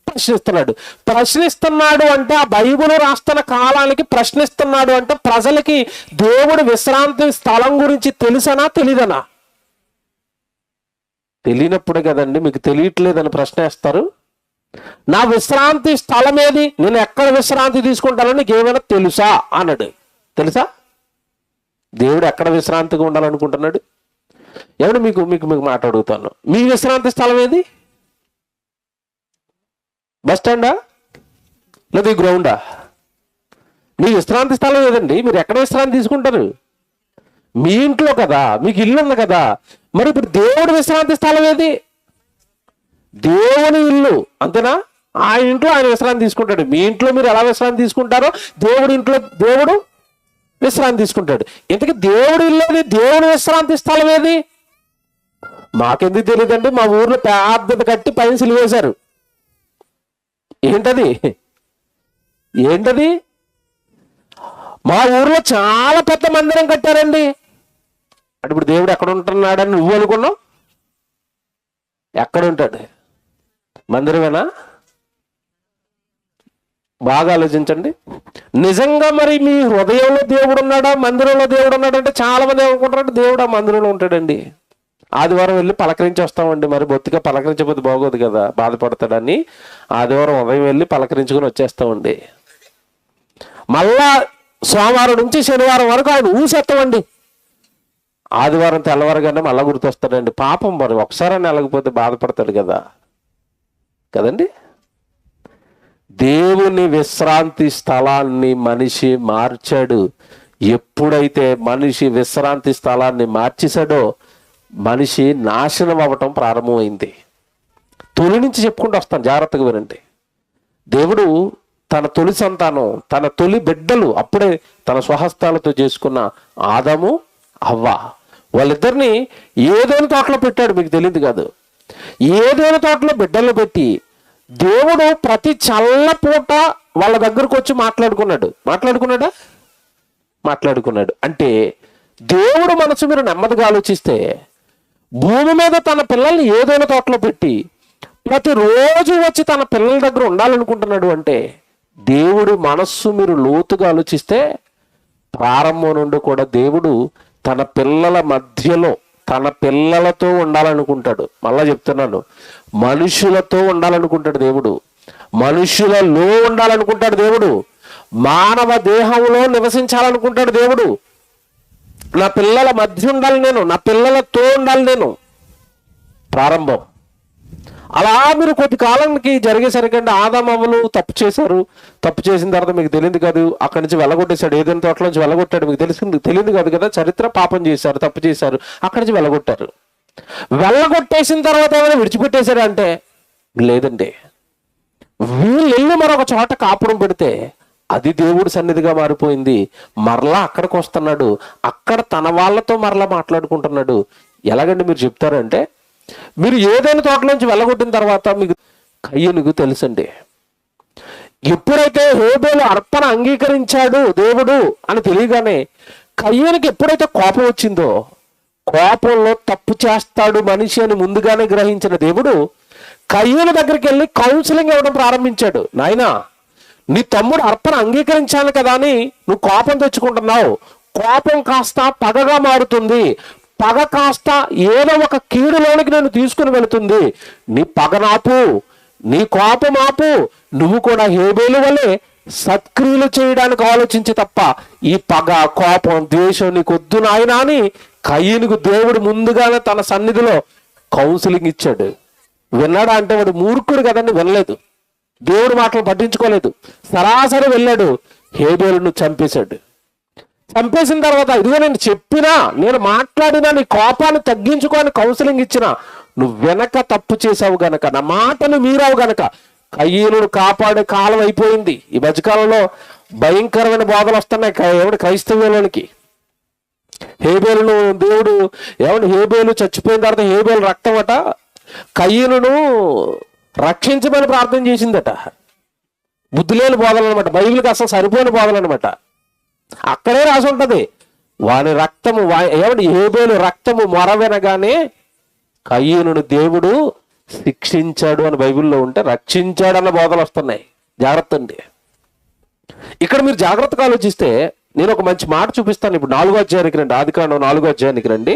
ప్రశ్నిస్తున్నాడు. ప్రశ్నిస్తున్నాడు అంటే ఆ బైబిల్ రాస్తున్న కాలానికి ప్రశ్నిస్తున్నాడు అంటే ప్రజలకి దేవుడు విశ్రాంతి స్థలం గురించి తెలుసనా తెలీదనా? తెలియనప్పుడే కదండి మీకు తెలియట్లేదని ప్రశ్న వేస్తారు. నా విశ్రాంతి స్థలం ఏది, నేను ఎక్కడ విశ్రాంతి తీసుకుంటానో నీకు ఏమైనా తెలుసా అన్నాడు. తెలుసా దేవుడు ఎక్కడ విశ్రాంతిగా ఉండాలనుకుంటున్నాడు? ఎవడు మీకు మీకు మీకు మాట అడుగుతాను, మీ విశ్రాంతి స్థలం ఏది? బస్ స్టాండా లేదా ఈ గ్రౌండా? మీ విశ్రాంతి స్థలం ఏదండి? మీరు ఎక్కడ విశ్రాంతి తీసుకుంటారు? మీ ఇంట్లో కదా, మీకు ఇల్లు ఉంది కదా. మరి ఇప్పుడు దేవుడు విశ్రాంతి స్థలం ఏది? దేవుని ఇల్లు, అంతేనా? ఆ ఇంట్లో ఆయన విశ్రాంతి తీసుకుంటాడు. మీ ఇంట్లో మీరు ఎలా విశ్రాంతి తీసుకుంటారో దేవుడి ఇంట్లో దేవుడు విశ్రాంతి తీసుకుంటాడు. ఇంతకీ దేవుడి ఇల్లు, దేవుని విశ్రాంతి స్థలం ఏది? మాకెందుకు తెలియదండి. మా ఊర్లో పెద్దది కట్టి పైన సిలువేశారు. ఏంటది? ఏంటది? మా ఊర్లో చాలా పెద్ద మందిరం కట్టారండి. అంటే ఇప్పుడు దేవుడు ఎక్కడ ఉంటున్నాడని నువ్వు అనుకున్నావు? ఎక్కడ ఉంటాడు? మందిరమేనా? బాగా ఆలోచించండి. నిజంగా మరి మీ హృదయంలో దేవుడు ఉన్నాడా, మందిరంలో దేవుడు ఉన్నాడంటే చాలా మంది ఏమనుకుంటారంటే దేవుడు ఆ మందిరంలో ఉంటాడండి. ఆదివారం వెళ్ళి పలకరించి వస్తామండి. మరి బొత్తిగా పలకరించకపోతే బాగోదు కదా, బాధపడతాడని ఆదివారం ఉదయం వెళ్ళి పలకరించుకుని వచ్చేస్తామండి. మళ్ళా సోమవారం నుంచి శనివారం వరకు ఆయన ఊసేస్తామండి. ఆదివారం తెల్లవారుగానే మళ్ళా గుర్తొస్తాడండి. పాపం మరి ఒకసారి వెళ్ళకపోతే బాధపడతాడు కదా కదండి. దేవుని విశ్రాంతి స్థలాన్ని మనిషి మార్చాడు. ఎప్పుడైతే మనిషి విశ్రాంతి స్థలాన్ని మార్చేశాడో మనిషి నాశనం అవ్వటం ప్రారంభమైంది. తొలి నుంచి చెప్పుకుంటూ వస్తాను, జాగ్రత్తగా వినండి. దేవుడు తన తొలి సంతానం, తన తొలి బిడ్డలు అప్పుడే తన స్వహస్తాలతో చేసుకున్న ఆదాము హవ్వ, వాళ్ళిద్దరిని ఏదైనా తోటలో పెట్టాడు. మీకు తెలియదు కాదు. ఏదైనా తోటలో బిడ్డలు పెట్టి దేవుడు ప్రతి చల్లపూట వాళ్ళ దగ్గరకు వచ్చి మాట్లాడుకున్నాడు. అంటే దేవుడు మనసు మీరు నెమ్మదిగా ఆలోచిస్తే భూమి మీద తన పిల్లల్ని ఏదైనా తోటలో పెట్టి ప్రతిరోజు వచ్చి తన పిల్లల దగ్గర ఉండాలనుకుంటున్నాడు. అంటే దేవుడు మనస్సు మీరు లోతుగా ఆలోచిస్తే ప్రారంభం నుండి కూడా దేవుడు తన పిల్లల మధ్యలో తన పిల్లలతో ఉండాలనుకుంటాడు. మళ్ళా చెప్తున్నాను, మనుషులతో ఉండాలనుకుంటాడు దేవుడు. మనుషులలో ఉండాలనుకుంటాడు దేవుడు. మానవ దేహంలో నివసించాలనుకుంటాడు దేవుడు. నా పిల్లల మధ్య ఉండాలి నేను, నా పిల్లలతో ఉండాలి నేను. ప్రారంభం. అలా మీరు కొద్ది కాలానికి జరిగేసరికంటే ఆదామవ్వలు తప్పు చేశారు. తప్పు చేసిన తర్వాత మీకు తెలియదు కాదు, అక్కడి నుంచి వెళ్ళగొట్టేశాడు. ఏదైనా తోటలో నుంచి వెళ్ళగొట్టాడు. మీకు తెలియదు కాదు కదా చరిత్ర. పాపం చేశారు, తప్పు చేశారు, అక్కడి నుంచి వెళ్ళగొట్టారు. వెళ్ళగొట్టేసిన తర్వాత ఏమైనా విడిచిపెట్టేశారు అంటే లేదండి. వీళ్ళు వెళ్ళి మరొక చోట కాపురం పెడితే అది దేవుడి సన్నిధిగా మారిపోయింది. మరలా అక్కడికి వస్తున్నాడు, అక్కడ తన వాళ్ళతో మరలా మాట్లాడుకుంటున్నాడు. ఎలాగండి మీరు చెప్తారంటే, మీరు ఏదైనా తోటలోంచి వెళ్ళగొట్టిన తర్వాత మీకు కయ్యనుకు తెలుసండి. ఎప్పుడైతే హేబేలు అర్పణ అంగీకరించాడు దేవుడు అని తెలియగానే కయ్యనుకి ఎప్పుడైతే కోపం వచ్చిందో, కోపంలో తప్పు చేస్తాడు మనిషి అని ముందుగానే గ్రహించిన దేవుడు కయ్యను దగ్గరికి వెళ్ళి కౌన్సిలింగ్ ఇవ్వడం ప్రారంభించాడు. నాయనా, నీ తమ్ముడు అర్పణ అంగీకరించాను కదా అని నువ్వు కోపం తెచ్చుకుంటున్నావు. కోపం కాస్త పగగా మారుతుంది. పగ కాస్త ఏదో ఒక కీడులోనికి నేను తీసుకుని వెళుతుంది. నీ పగనాపు, నీ కోపం ఆపు. నువ్వు కూడా హేబేలు వలె సత్క్రియలు చేయడానికి ఆలోచించి తప్ప ఈ పగ, కోపం, ద్వేషం నీకు వద్దు నాయనా అని కయ్యనుకు దేవుడు ముందుగానే తన సన్నిధిలో కౌన్సిలింగ్ ఇచ్చాడు. విన్నాడా అంటే వాడు మూర్ఖుడు కదండి, వినలేదు. దేవుడు మాటలు పట్టించుకోలేదు. సరాసరి వెళ్ళాడు. హేబేలును చంపేశాడు. చంపేసిన తర్వాత ఇదిగో నేను చెప్పినా, నేను మాట్లాడినా, నీ కోపాన్ని తగ్గించుకొని కౌన్సిలింగ్ ఇచ్చినా నువ్వు వెనక తప్పు చేసావు గనక, నా మాటను మీరావు గనక కయ్యను కాపాడే కాలం అయిపోయింది. ఈ మధ్యకాలంలో భయంకరమైన బోధలు వస్తున్నాయి క్రైస్తవులకి. హేబేలును దేవుడు హేబేలు చచ్చిపోయిన తర్వాత హేబేలు రక్తం అట కయ్యను రక్షించమని ప్రార్థన చేసిందట. బుద్ధి లేని బోధలు అనమాట, బైబిల్కి అసలు సరిపోయిన బోధలు అనమాట. అక్కడే రాసి ఉంటది, వాని రక్తము హేబేలు రక్తము మొరవెనగానే కయ్యను దేవుడు శిక్షించాడు అని బైబిల్లో ఉంటే రక్షించాడు అన్న బోధలు వస్తున్నాయి. జాగ్రత్త అండి. ఇక్కడ మీరు జాగ్రత్తగా ఆలోచిస్తే నేను ఒక మంచి మాట చూపిస్తాను. ఇప్పుడు 4వ అధ్యాయానికి రండి, ఆదికాండం 4వ అధ్యాయానికి రండి.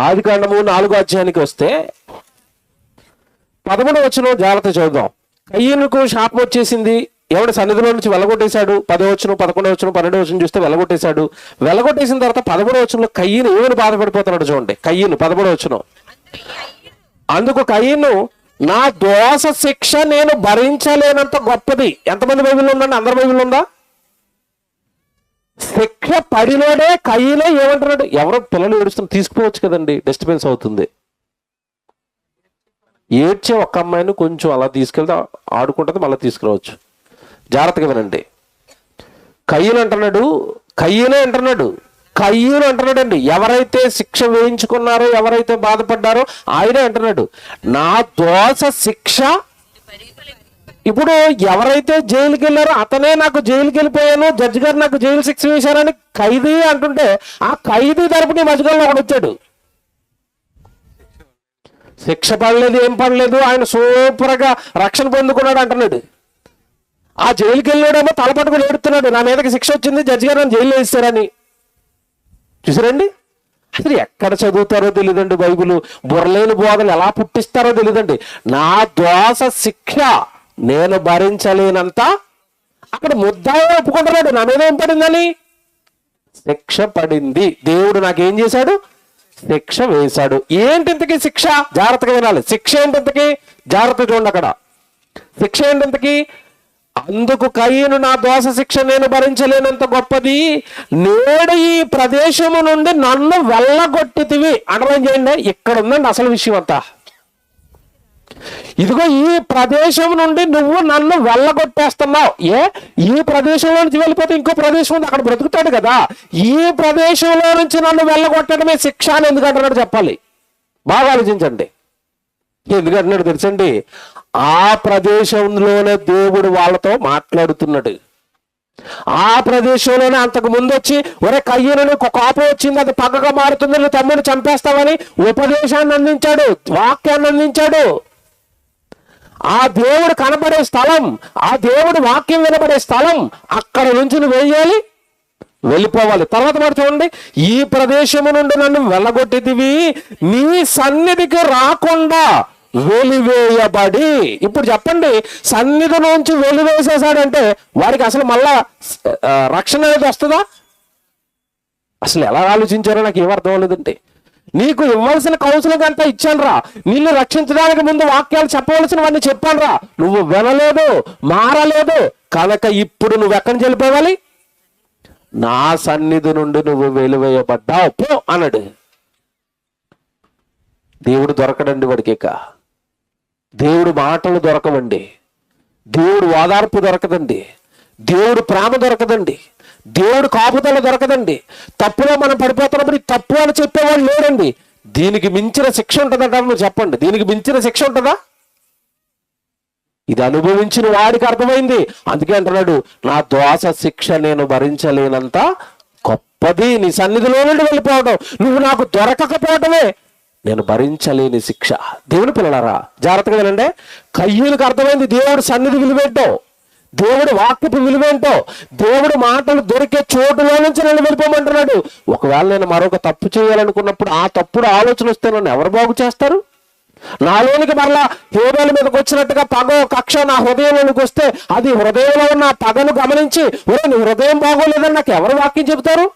ఆదికాండము 4వ అధ్యాయానికి వస్తే 11వ వచనం జాగ్రత్త చదువుదాం. కయ్యనుకు శాపం వచ్చేసింది, ఎవడి సన్నిధిలో నుంచి వెళ్ళగొట్టేశాడు. 10వ వచనం, 11వ వచనం, 12వ వచనం చూస్తే వెళ్ళగొట్టేశాడు. వెళ్ళగొట్టేసిన తర్వాత 13వ వచనంలో కయ్యను ఏమని బాధపడిపోతున్నాడు చూడండి. కయ్యను 11వ వచనం, అందుకు కయ్యను నా దోష శిక్ష నేను భరించలేనంత గొప్పది. ఎంతమంది బైబిల్లో ఉందండి? అందరి బైబిల్లో ఉందా? శిక్ష పడినోడే కయ్యనే ఏమంటున్నాడు? ఎవరో పిల్లలు ఏడుస్తున్న తీసుకుపోవచ్చు కదండి, డిస్టర్బెన్స్ అవుతుంది. ఏడ్చే ఒక అమ్మాయిని కొంచెం అలా తీసుకెళ్తే ఆడుకుంటుంది, మళ్ళీ తీసుకురావచ్చు. జాగ్రత్తగా వినండి. కయ్యను అంటున్నాడండి, ఎవరైతే శిక్ష వేయించుకున్నారో, ఎవరైతే బాధపడ్డారో ఆయనే అంటున్నాడు నా దోష శిక్ష. ఇప్పుడు ఎవరైతే జైలుకి వెళ్ళారో అతనే నాకు జైలుకి వెళ్ళిపోయాను, జడ్జి గారు నాకు జైలు శిక్ష వేశారని ఖైదీ అంటుంటే ఆ ఖైదీ తరపున మధ్యకాలంలో ఒకడు వచ్చాడు. శిక్ష పడలేదు, ఏం పడలేదు, ఆయన సూపర్గా రక్షణ పొందుకున్నాడు అంటున్నాడు. ఆ జైలుకి వెళ్ళాడేమో తలపట్టుకుని ఏడుతున్నాడు, నా మీదకి శిక్ష వచ్చింది, జడ్జి గారు నన్ను జైలు వేస్తారని. చూసారండి, అసలు ఎక్కడ చదువుతారో తెలియదండి బైబిల్. బుర్రలేని బోధలు ఎలా పుట్టిస్తారో తెలియదండి. నా దోష శిక్ష నేను భరించలేనంత. అక్కడ ముద్దాయి ఒప్పుకుంటున్నాడు, నా మీద ఏం పడిందని? శిక్ష పడింది. దేవుడు నాకేం చేశాడు? శిక్ష వేశాడు. ఏంటి ఇంతకీ శిక్ష? జాగ్రత్తగా వినాలి. శిక్ష ఏంటి ఇంతకీ? జాగ్రత్త చూడండి. అక్కడ శిక్ష ఏంటి ఇంతకీ? అందుకు కయ్యను నా దోష శిక్ష నేను భరించలేనంత గొప్పది, నేడు ఈ ప్రదేశము నుండి నన్ను వెళ్ళగొట్టితివి. అండర్లైన్ చేయండి, ఇక్కడ ఉందండి అసలు విషయం అంతా. ఇదిగో ఈ ప్రదేశం నుండి నువ్వు నన్ను వెళ్ళగొట్టేస్తున్నావు. ఈ ప్రదేశంలో నుంచి వెళ్ళిపోతే ఇంకో ప్రదేశం ఉంది, అక్కడ బ్రతుకుతాడు కదా. ఈ ప్రదేశంలో నుంచి నన్ను వెళ్ళగొట్టడమే శిక్ష అని ఎందుకంటున్నాడు చెప్పాలి. బాగా ఆలోచించండి. ఎందుకంటున్నాడు తెలుసండి? ఆ ప్రదేశంలోనే దేవుడు వాళ్ళతో మాట్లాడుతున్నాడు. ఆ ప్రదేశంలోనే అంతకు ముందు వచ్చి ఒరే కయ్యను కోపం వచ్చింది, అది పగగా మారుతుంది, నువ్వు తమ్ముడు చంపేస్తావని ఉపదేశాన్ని అందించాడు, వాక్యాన్ని అందించాడు. ఆ దేవుడు కనబడే స్థలం, ఆ దేవుడు వాక్యం వినబడే స్థలం, అక్కడ నుంచి నువ్వు వేయాలి, వెళ్ళిపోవాలి. తర్వాత మరి చూడండి, ఈ ప్రదేశము నుండి నన్ను వెళ్ళగొట్టిదివి, నీ సన్నిధికి రాకుండా వెలివేయబడి. ఇప్పుడు చెప్పండి, సన్నిధి నుంచి వెలివేసేసాడంటే వాడికి అసలు మళ్ళా రక్షణ అనేది వస్తుందా? అసలు ఎలా ఆలోచించారో నాకు ఏమర్థం అవ్వలేదండి. నీకు ఇవ్వాల్సిన కౌన్సిలింగ్ అంతా ఇచ్చాను రా, నిన్ను రక్షించడానికి ముందు వాక్యాలు చెప్పవలసినవన్నీ చెప్పాను రా, నువ్వు వినలేదు, మారలేదు కనుక ఇప్పుడు నువ్వు ఎక్కడి నుంచి వెళ్ళిపోవాలి? నా సన్నిధి నుండి నువ్వు వెలివేయబడ్డావు పో అన్నాడు. దేవుడు దొరకడండి వాడికి. దేవుడు మాటలు దొరకవండి, దేవుడు ఓదార్పు దొరకదండి, దేవుడు ప్రేమ దొరకదండి, దేవుడు కాపుదల దొరకదండి. తప్పులో మనం పడిపోతున్నప్పుడు తప్పు అని చెప్పేవాళ్ళు లేరండి. దీనికి మించిన శిక్ష ఉంటుందంట? మీరు చెప్పండి, దీనికి మించిన శిక్ష ఉంటుందా? ఇది అనుభవించిన వాడికి అర్థమైంది. అందుకే అంటున్నాడు నా దోష శిక్ష నేను భరించలేనంత గొప్పది, నీ సన్నిధిలో నుండి వెళ్ళిపోవడం, నువ్వు నాకు దొరకకపోవటమే నేను భరించలేని శిక్ష. దేవుని పిల్లలారా జాగ్రత్తగా వినండి. కయ్యూలకు అర్థమైంది దేవుడు సన్నిధి విలువేంటో, దేవుడు వాక్యపు విలువేంటో, దేవుడు మాటలు దొరికే చోటులో నుంచి నన్ను వెళ్ళిపోమంటున్నాడు. ఒకవేళ నేను మరొక తప్పు చేయాలనుకున్నప్పుడు ఆ తప్పుడు ఆలోచన వస్తే నన్ను ఎవరు బాగు చేస్తారు? నాలోనికి మరలా హేబేల మీదకి వచ్చినట్టుగా పగో కక్ష నా హృదయంలోనికి వస్తే అది హృదయంలో ఉన్న పగను గమనించి ఒరే నీ హృదయం బాగోలేదని నాకు ఎవరు వాక్యం చెబుతారు?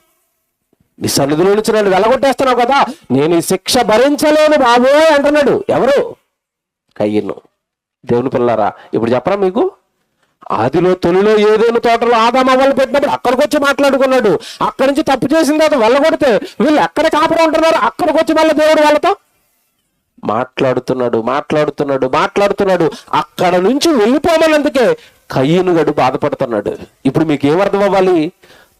నీ సన్నిధిలో నుంచి నన్ను వెళ్ళగొట్టేస్తున్నావు కదా, నేను ఈ శిక్ష భరించలేను బాబోయ్ అంటున్నాడు. ఎవరు? కయ్యను. దేవుని పిల్లారా ఇప్పుడు చెప్పరా మీకు, ఆదిలో తొలిలో ఏదైనా తోటలో ఆదాము అవ్వలు పెట్టినప్పుడు అక్కడికి వచ్చి మాట్లాడుకున్నాడు. అక్కడి నుంచి తప్పు చేసిన తర్వాత వెళ్ళగొడితే వీళ్ళు ఎక్కడ కాపురం ఉంటున్నారు, అక్కడికి వచ్చి మళ్ళీ దేవుడు వాళ్ళతో మాట్లాడుతున్నాడు. అక్కడ నుంచి వెళ్ళిపోమన్నందుకే కయ్యను గడు బాధపడుతున్నాడు. ఇప్పుడు మీకు ఏమర్థం అవ్వాలి?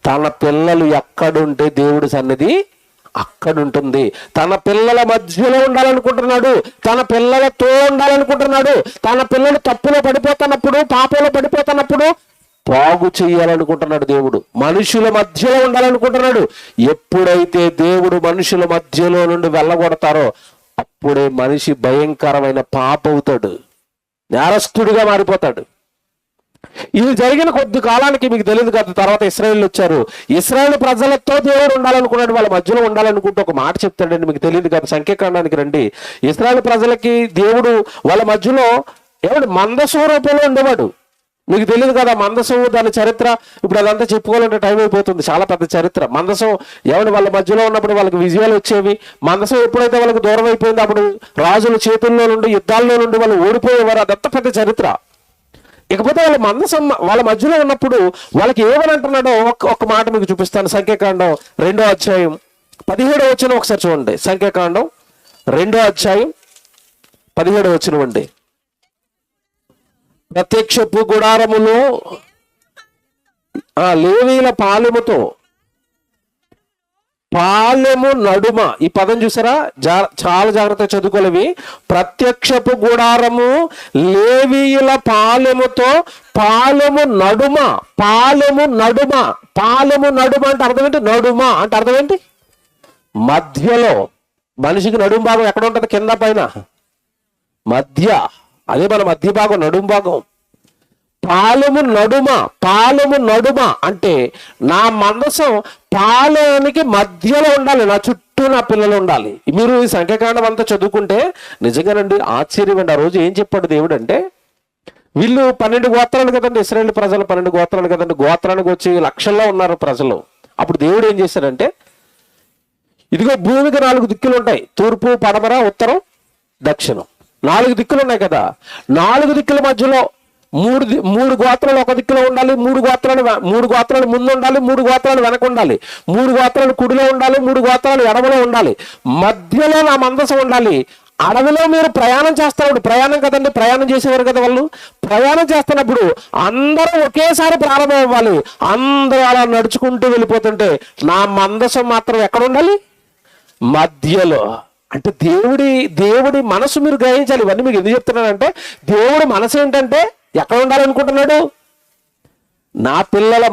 తన పిల్లలు ఎక్కడుంటే దేవుడి సన్నిధి అక్కడుంటుంది. తన పిల్లల మధ్యలో ఉండాలనుకుంటున్నాడు, తన పిల్లలతో ఉండాలనుకుంటున్నాడు. తన పిల్లలు తప్పులో పడిపోతున్నప్పుడు, పాపంలో పడిపోతున్నప్పుడు బాగు చేయాలనుకుంటున్నాడు. దేవుడు మనుషుల మధ్యలో ఉండాలనుకుంటున్నాడు. ఎప్పుడైతే దేవుడు మనుషుల మధ్యలో నుండి వెళ్ళగొడతారో అప్పుడే మనిషి భయంకరమైన పాప అవుతాడు, నేరస్తుడిగా మారిపోతాడు. ఇది జరిగిన కొద్ది కాలానికి మీకు తెలియదు కదా, తర్వాత ఇశ్రాయేలు వచ్చారు. ఇశ్రాయేల్ ప్రజలతో దేవుడు ఉండాలనుకున్నాడు, వాళ్ళ మధ్యలో ఉండాలనుకుంటూ ఒక మాట చెప్తాడండి, మీకు తెలియదు కదా. సంఖ్యాకాండానికి రండి. ఇశ్రాయేల్ ప్రజలకి దేవుడు వాళ్ళ మధ్యలో మందసం రూపంలో ఉండేవాడు. మీకు తెలియదు కదా మందసం, దాని చరిత్ర ఇప్పుడు అదంతా చెప్పుకోవాలంటే టైం అయిపోతుంది. చాలా పెద్ద చరిత్ర. మందసం వాళ్ళ మధ్యలో ఉన్నప్పుడు వాళ్ళకి విజయాలు వచ్చేవి. మందసం ఎప్పుడైతే వాళ్ళకి దూరం అయిపోయిందో అప్పుడు రాజుల చేతుల్లో నుండి, యుద్ధాల్లో నుండి వాళ్ళు ఓడిపోయేవారు. అదంతా పెద్ద చరిత్ర. ఇకపోతే వాళ్ళ మందసం వాళ్ళ మధ్యలో ఉన్నప్పుడు వాళ్ళకి ఏమని అంటున్నాడో ఒక మాట మీకు చూపిస్తాను. సంఖ్యాకాండం 2వ అధ్యాయం 17వ వచనం ఒకసారి చూడండి. సంఖ్యాకాండం 2వ అధ్యాయం 17వ వచనం అండి. ప్రత్యక్షపు గుడారములు లేవీల పాలెముతో, పాలెము నడుమ, ఈ పదం చూసారా, చాలా జాగ్రత్తగా చదువుకోలేవి. ప్రత్యక్షపు గుడారము లేవీయుల పాలెముతో, పాలెము నడుమ అంటే అర్థం ఏంటి? నడుమ అంటే అర్థం ఏంటి? మధ్యలో. మనిషికి నడుము భాగం ఎక్కడ ఉంటుంది? కింద పైన మధ్య. అదే మన మధ్య భాగం, నడుము భాగం. పాలెము నడుమ అంటే నా మందసం పాలెనికి మధ్యలో ఉండాలి, నా చుట్టూ నా పిల్లలు ఉండాలి. మీరు ఈ సంఖ్యాకాండం అంతా చదువుకుంటే నిజంగానండి ఆశ్చర్యం అండి. ఆ రోజు ఏం చెప్పాడు దేవుడు అంటే, వీళ్ళు 12 గోత్రాలు కదండి, ఇశ్రాయేలు ప్రజలు 12 గోత్రాలు కదండి. గోత్రానికి వచ్చి లక్షల్లో ఉన్నారు ప్రజలు. అప్పుడు దేవుడు ఏం చేశాడంటే, ఇదిగో భూమికి 4 దిక్కులు ఉంటాయి, తూర్పు, పడమర, ఉత్తరం, దక్షిణం. 4 దిక్కులు ఉన్నాయి కదా. 4 దిక్కుల మధ్యలో మూడు గోత్రాలు ఒక దిక్కులో ఉండాలి, 3 గోత్రాలు ముందు ఉండాలి, 3 గోత్రాలు వెనక ఉండాలి, 3 గోత్రాలు కుడిలో ఉండాలి, 3 గోత్రాలు ఎడమలో ఉండాలి. మధ్యలో నా మందసం ఉండాలి. అడవిలో మీరు ప్రయాణం చేస్తున్నప్పుడు, ప్రయాణం కదండి, ప్రయాణం చేసేవారు కదా వాళ్ళు. ప్రయాణం చేస్తున్నప్పుడు అందరూ ఒకేసారి ప్రారంభం అవ్వాలి. అందరూ అలా నడుచుకుంటూ వెళ్ళిపోతుంటే నా మందసం మాత్రం ఎక్కడ ఉండాలి? మధ్యలో. అంటే దేవుడి మనసు మీరు గ్రహించాలి. ఇవన్నీ మీకు ఎందుకు చెప్తున్నానంటే, దేవుడి మనసు ఏంటంటే ఎక్కడ ఉండాలనుకుంటున్నాడు? నా పిల్లల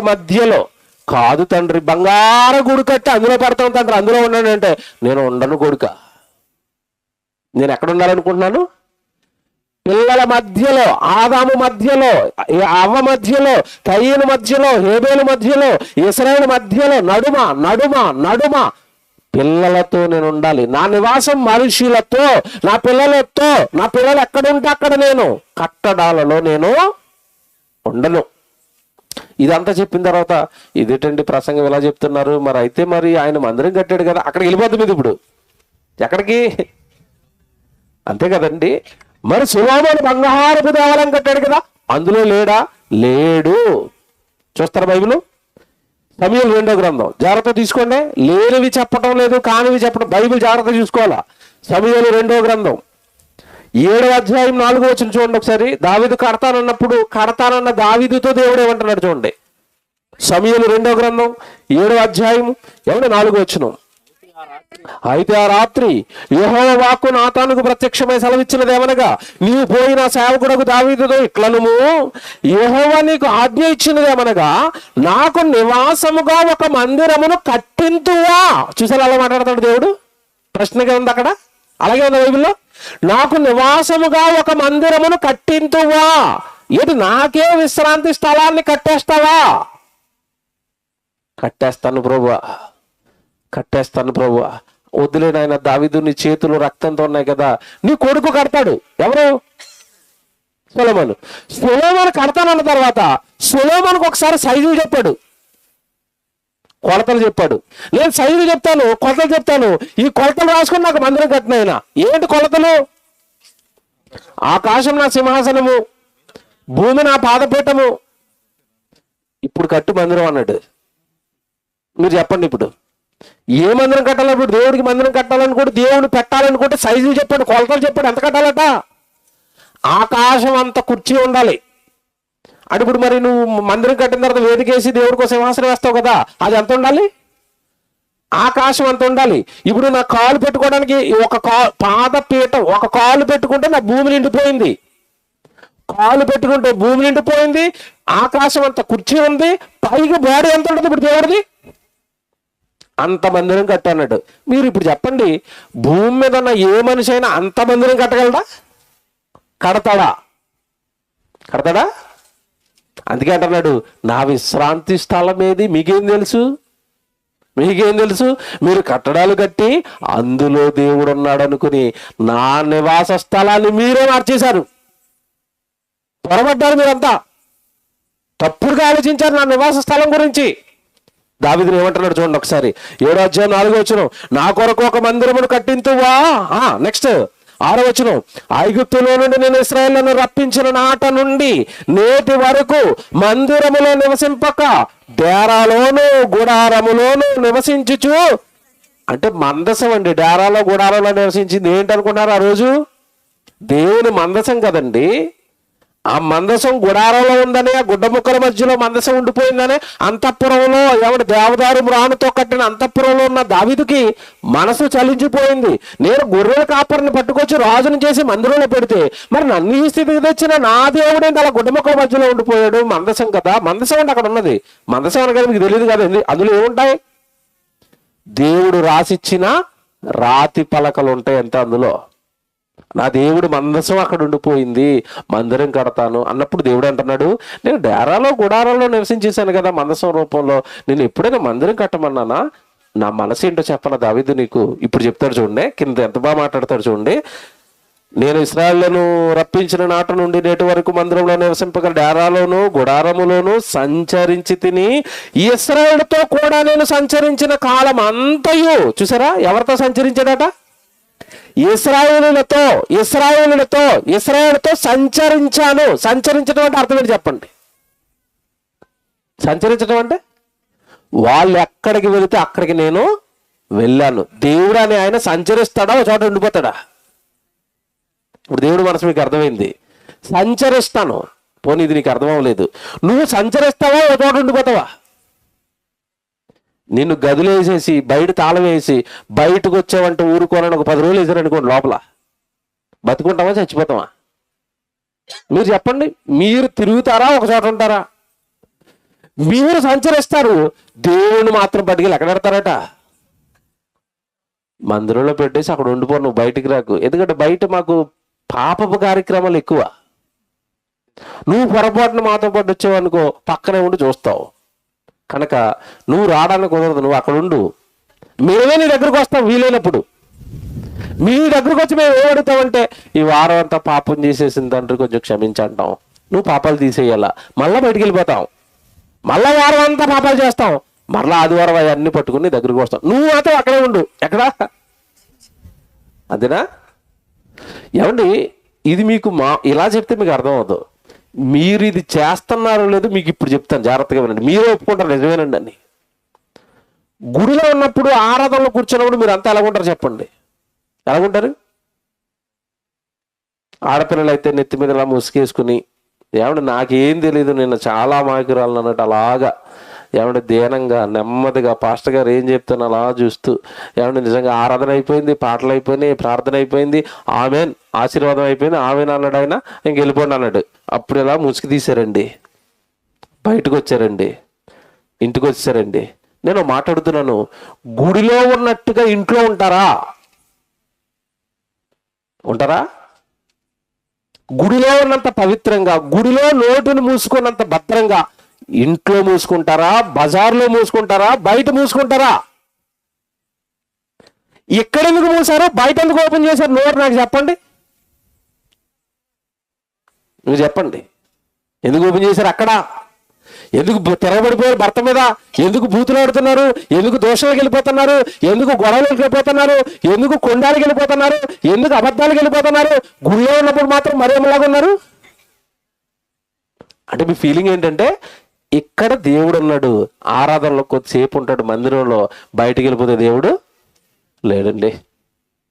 మధ్యలో కాదు తండ్రి. బంగారు గుడి కట్టి అందులో పెడతాను తండ్రి, అందులో ఉన్నాను అంటే నేను ఉండను కొడుక. నేను ఎక్కడ ఉండాలనుకుంటున్నాను? పిల్లల మధ్యలో, ఆదాము మధ్యలో, అవ్వ మధ్యలో, కయ్యను మధ్యలో, హేబేలు మధ్యలో, ఇశ్రాయేలు మధ్యలో, నడుమ పిల్లలతో నేను ఉండాలి. నా నివాసం మనుషులతో, నా పిల్లలు ఎక్కడుంటే అక్కడ నేను, కట్టడాలలో నేను ఉండను. ఇదంతా చెప్పిన తర్వాత ఇదేంటండి ప్రసంగం ఇలా చెప్తున్నారు, మరి ఆయన మందిరం కట్టాడు కదా, అక్కడికి వెళ్ళిపోతుంది ఇది. ఇప్పుడు ఎక్కడికి? అంతే కదండి. మరి సొలొమోను బంగారపు దేవాలయం కట్టాడు కదా, అందులో లేడు. చూస్తారా బైబిల్? సమూయేలు 2వ గ్రంథం జాగ్రత్త తీసుకోండి. లేనివి చెప్పటం లేదు, కానివి చెప్పడం. బైబిల్ జాగ్రత్త చూసుకోవాలా. సమూయేలు 2వ గ్రంథం 7వ అధ్యాయం 4వ వచనం చూడండి ఒకసారి. దావీదు కడతానన్న దావీదుతో దేవుడు ఏమంటున్నాడు చూడండి. సమూయేలు 2వ గ్రంథం 7వ అధ్యాయం 4వ వచనం. అయితే ఆ రాత్రి యెహోవా వాక్కు నాతానుకు ప్రత్యక్షమై సెలవిచ్చినదేమనగా, నీవు పోయిన సేవకుడకు దావీదుతో ఇట్లనుము, యెహోవా నీకు ఆజ్ఞ ఇచ్చినదేమనగా, నాకు నివాసముగా ఒక మందిరమును కట్టింతువా. చూసారా అలా మాట్లాడతాడు దేవుడు? ప్రశ్నగా ఉంది అక్కడ, అలాగే ఉంది బైబిల్లో. నాకు నివాసముగా ఒక మందిరమును కట్టింతువా. ఏంటి, నాకే విశ్రాంతి స్థలాన్ని కట్టేస్తావా? కట్టేస్తాను ప్రభువా. వద్దులే నాయన, దావీదు నీ చేతులు రక్తంతో ఉన్నాయి కదా. నీ కొడుకు కడతాడు. ఎవరు? సొలొమోను కడతానన్న తర్వాత సొలొమోనుకు ఒకసారి సైజులు చెప్పాడు, కొలతలు చెప్పాడు. నేను సైజులు చెప్తాను, కొలతలు చెప్తాను, ఈ కొలతలు రాసుకుని నాకు మందిరం కట్టిన ఆయన. ఏంటి కొలతలు? ఆకాశం నా సింహాసనము, భూమి నా పాదపీఠము, ఇప్పుడు కట్టు మందిరం అన్నాడు. మీరు చెప్పండి, ఇప్పుడు ఏ మందిరం కట్టాలన్నప్పుడు, దేవుడికి మందిరం కట్టాలనుకుంటే, దేవుడిని పెట్టాలనుకుంటే సైజులు చెప్పండి, కొలతలు చెప్పండి, ఎంత కట్టాలట? ఆకాశం అంత కుర్చీ ఉండాలి. అంటే ఇప్పుడు మరి నువ్వు మందిరం కట్టిన తర్వాత వేదికేసి దేవుడికి ఒక సింహాసనం వేస్తావు కదా, అది ఎంత ఉండాలి? ఆకాశం అంత ఉండాలి. ఇప్పుడు నా కాలు పెట్టుకోవడానికి పాదపీఠం, ఒక కాలు పెట్టుకుంటే నా భూమి నిండిపోయింది. కాలు పెట్టుకుంటే భూమి నిండిపోయింది. ఆకాశం అంత కుర్చీ ఉంది. పైకి బాడీ ఎంత ఉంటుంది ఇప్పుడు దేవుడిది? అంత మందిరం కట్టన్నాడు. మీరు ఇప్పుడు చెప్పండి, భూమి మీద ఉన్న ఏ మనిషి అయినా అంత మందిరం కట్టగలడా? కడతాడా? అందుకే అంటున్నాడు, నా విశ్రాంతి స్థలం ఏది? మీకేం తెలుసు? మీరు కట్టడాలు కట్టి అందులో దేవుడు ఉన్నాడు అనుకుని నా నివాస స్థలాన్ని మీరే మార్చేశారు. పొరపడ్డారు, మీరంతా తప్పుడుగా ఆలోచించారు నా నివాస స్థలం గురించి. దావీదు ఏమంటున్నాడు చూడండి ఒకసారి, 7వ అధ్యాయం 4వ వచనం, నా కొరకు ఒక మందిరమును కట్టింతువా. నెక్స్ట్ 6వ వచనం, ఐగుప్తులో నుండి నేను ఇశ్రాయేలును రప్పించిన నాట నుండి నేటి వరకు మందిరములో నివసింపక డేరాలోను గుడారములోను నివసించుచు. అంటే మందసం అండి, డేరాలో గుడారంలో నివసించింది. ఏంటనుకున్నారు ఆ రోజు? దేవుని మందసం కదండి. ఆ మందసం గుడారంలో ఉందని, ఆ గుడ్డ ముక్కల మధ్యలో మందసం ఉండిపోయిందని, అంతఃపురంలో దేవదారు మ్రానుతో కట్టిన అంతఃపురంలో ఉన్న దావీదుకి మనసు చలించిపోయింది. నేను గొర్రెల కాపరిని పట్టుకొచ్చి రాజును చేసి మందిరంలో పెడితే మరి నన్ను ఈ స్థితికి తెచ్చిన నా దేవుడేంటి అలా గుడ్డ ముక్కల మధ్యలో ఉండిపోయాడు? మందసం కదా, మందసం అంటే అక్కడ ఉన్నది. మందసం అనగా మీకు తెలియదు కదండి, అందులో ఏముంటాయి? దేవుడు రాసిచ్చిన రాతి పలకలు ఉంటాయి అంతే అందులో. నా దేవుడు మందసం అక్కడ ఉండిపోయింది, మందిరం కడతాను అన్నప్పుడు దేవుడు అంటున్నాడు, నేను డేరాలో గుడారాల్లో నివసించేశాను కదా మందసం రూపంలో, నేను ఎప్పుడైనా మందిరం కట్టమన్నానా? నా మనసు ఏంటో చెప్పనా దావీదు నీకు? ఇప్పుడు చెప్తాడు చూడండి, కింద ఎంత బాగా మాట్లాడతాడు చూడండి. నేను ఇశ్రాయేలును రప్పించిన నాట నుండి నేటి వరకు మందిరంలో నివసింపగల డేరాలోను గుడారములోను సంచరించి తిని, ఇశ్రాయేలుతో కూడా నేను సంచరించిన కాలం అంతయు. చూసారా, ఎవరితో సంచరించాడట? ఇశ్రాయేలుతో సంచరించాను. సంచరించడం అంటే అర్థం ఏంటి చెప్పండి? సంచరించడం అంటే వాళ్ళు ఎక్కడికి వెళితే అక్కడికి నేను వెళ్ళాను. దేవుడు అని ఆయన సంచరిస్తాడా, ఒక చోట ఉండిపోతాడా? ఇప్పుడు దేవుడు మనసు మీకు అర్థమైంది. సంచరిస్తాను. పోనీ ఇది నీకు అర్థం అవ్వలేదు. నువ్వు సంచరిస్తావా, ఒక చోట ఉండిపోతావా? నిన్ను గదిలో వేసేసి బయట తాళం వేసి బయటకు వచ్చావంటే ఊరుకోనని ఒక 10 రోజులు వేసారనుకోండి, లోపల బతుకుంటావా, చచ్చిపోతావా? మీరు చెప్పండి. మీరు తిరుగుతారా, ఒక చోట ఉంటారా? మీరు సంచరిస్తారు, దేవుని మాత్రం పట్టుకెళ్ళి ఎక్కడ పెడతారట? మందిరంలో పెట్టేసి అక్కడ ఉండిపో, నువ్వు బయటికి రాకు. ఎందుకంటే బయట మాకు పాపపు కార్యక్రమాలు ఎక్కువ. నువ్వు పొరపాటున మాతో పాటు వచ్చావనుకో, పక్కనే ఉండి చూస్తావు. కనుక నువ్వు రావడానికి కుదరదు, నువ్వు అక్కడ ఉండు. మేమే నీ దగ్గరకు వస్తాం వీలైనప్పుడు. మీ దగ్గరకు వచ్చి మేము ఏం అడుగుతామంటే, ఈ వారం అంతా పాపం చేసేసిన తండ్రి కొంచెం క్షమించంటాం. నువ్వు పాపాలు తీసేయాలా, మళ్ళీ బయటికి వెళ్ళిపోతాం. మళ్ళా వారం అంతా పాపాలు చేస్తాం, మళ్ళీ ఆదివారం అవన్నీ పట్టుకుని దగ్గరకు వస్తాం. నువ్వు మాత్రం అక్కడే ఉండు. ఎక్కడా? అదేనా? ఏమండి, ఇది మీకు ఇలా చెప్తే మీకు అర్థం అవుతుంది. మీరు ఇది చేస్తున్నారో లేదో మీకు ఇప్పుడు చెప్తాను, జాగ్రత్తగా వినండి. మీరే ఒప్పుకుంటారు నిజమేనండి అని. గుడిలో ఉన్నప్పుడు ఆరాధనలో కూర్చున్నప్పుడు మీరు అంతా ఎలాగుంటారు చెప్పండి? ఎలాగుంటారు? ఆడపిల్లలు అయితే నెత్తి మీద ఇలా ముసుగేసుకుని, ఏమంటే నాకేం తెలియదు, నేను చాలా మాకురాలను అన్నట్టు అలాగా ఏమంటే దీనంగా నెమ్మదిగా పాస్టర్ గారు ఏం చెప్తాను అలా చూస్తూ, ఏమంటే నిజంగా ఆరాధన అయిపోయింది, పాటలు అయిపోయినాయి, ప్రార్థన అయిపోయింది, ఆమెన్ ఆశీర్వాదం అయిపోయింది, ఆమెన్ అన్నాడు ఆయన, ఇంక వెళ్ళిపోండి అన్నాడు. అప్పుడు ఇలా ముసుగు తీశారండి, బయటకు వచ్చారండి, ఇంటికి వచ్చారండి. నేను మాట్లాడుతున్నాను, గుడిలో ఉన్నట్టుగా ఇంట్లో ఉంటారా? గుడిలో ఉన్నంత పవిత్రంగా, గుడిలో నోటును మూసుకున్నంత భద్రంగా ఇంట్లో మూసుకుంటారా? బజార్లో మూసుకుంటారా? బయట మూసుకుంటారా? ఎక్కడెందుకు మూసారో, బయట ఎందుకు ఓపెన్ చేశారు నోరు? నాకు చెప్పండి, నువ్వు చెప్పండి. ఎందుకు ఓపెన్ చేశారు? అక్కడ ఎందుకు తిరగబడిపోయారు భర్త మీద? ఎందుకు బూతులు ఆడుతున్నారు? ఎందుకు దోషాలకు వెళ్ళిపోతున్నారు? ఎందుకు గొడవలకు వెళ్ళిపోతున్నారు? ఎందుకు కొండాలకు వెళ్ళిపోతున్నారు? ఎందుకు అబద్ధాలకు వెళ్ళిపోతున్నారు? గుడిలో ఉన్నప్పుడు మాత్రం మరేమలాగా ఉన్నారు? అంటే మీ ఫీలింగ్ ఏంటంటే ఇక్కడ దేవుడు ఉన్నాడు, ఆరాధనలో కొద్దిసేపు ఉంటాడు మందిరంలో, బయటికి వెళ్ళిపోతే దేవుడు లేడండి,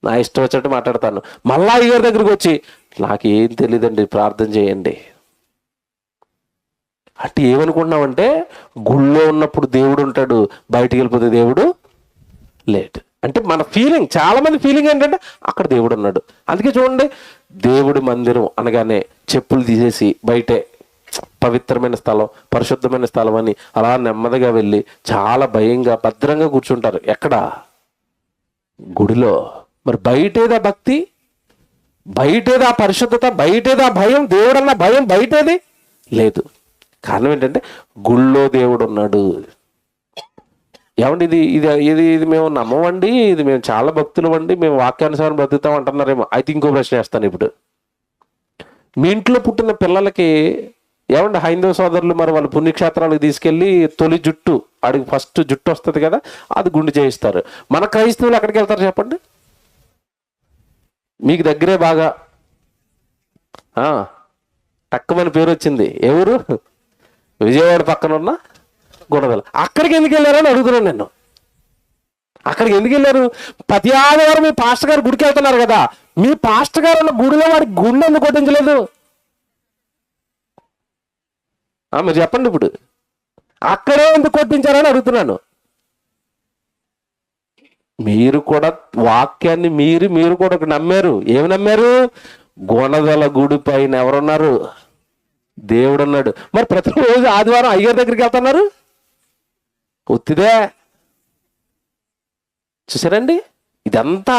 నా ఇష్టం వచ్చినట్టు మాట్లాడతాను. మళ్ళా అయ్యగారి దగ్గరికి వచ్చి నాకేం తెలియదండి ప్రార్థన చేయండి అంటే ఏమనుకుంటున్నామంటే గుళ్ళో ఉన్నప్పుడు దేవుడు ఉంటాడు, బయటికి వెళ్ళిపోతే దేవుడు లేడు. అంటే మన ఫీలింగ్, చాలా మంది ఫీలింగ్ ఏంటంటే అక్కడ దేవుడు ఉన్నాడు. అందుకే చూడండి, దేవుడి మందిరం అనగానే చెప్పులు తీసేసి బయటే పవిత్రమైన స్థలం, పరిశుద్ధమైన స్థలం అని అలా నెమ్మదిగా వెళ్ళి చాలా భయంగా భద్రంగా కూర్చుంటారు. ఎక్కడ? గుడిలో. మరి బయటేదా భక్తి, బయటేదా పరిశుద్ధత, బయటేదా భయం, దేవుడన్న భయం బయటేది లేదు. కారణం ఏంటంటే గుళ్ళో దేవుడు ఉన్నాడు. ఏమండి ఇది ఇది ఇది ఇది మేము నమ్మమండి, ఇది మేము చాలా భక్తులు అండి, మేము వాక్యానుసారం బ్రతుకుతాం అంటున్నారేమో. అయితే ఇంకో ప్రశ్న వేస్తాను ఇప్పుడు. మీ ఇంట్లో పుట్టిన పిల్లలకి ఏమండి హైందవ సోదరులు మరి వాళ్ళ పుణ్యక్షేత్రాలకు తీసుకెళ్ళి తొలి జుట్టు, అడిగి ఫస్ట్ జుట్టు వస్తుంది కదా, అది గుండు చేయిస్తారు. మన క్రైస్తవులు ఎక్కడికి వెళ్తారు చెప్పండి? మీకు దగ్గరే బాగా టక్కుమని పేరు వచ్చింది, ఎవరు? విజయవాడ పక్కన ఉన్న గుణదల. అక్కడికి ఎందుకు వెళ్ళారని అడుగుతున్నాను నేను. అక్కడికి ఎందుకు వెళ్ళారు? ప్రతి ఆదివారం మీ పాస్టర్ గారు గుడికి వెళ్తున్నారు కదా, మీ పాస్టర్ గారు ఉన్న గుడిలో వాడికి గుండె ఎందుకు కొట్టించలేదు? మీరు చెప్పండి. ఇప్పుడు అక్కడే ఎందుకు కొట్టించారని అడుగుతున్నాను. మీరు కూడా వాక్యాన్ని మీరు కూడా నమ్మారు. ఏమి నమ్మారు? గుణదల గుడి పైన ఎవరున్నారు? దేవుడు ఉన్నాడు. మరి ప్రతిరోజు ఆదివారం అయ్యగారి దగ్గరికి వెళ్తున్నారు, ఒత్తిదే. చూసారండి, ఇదంతా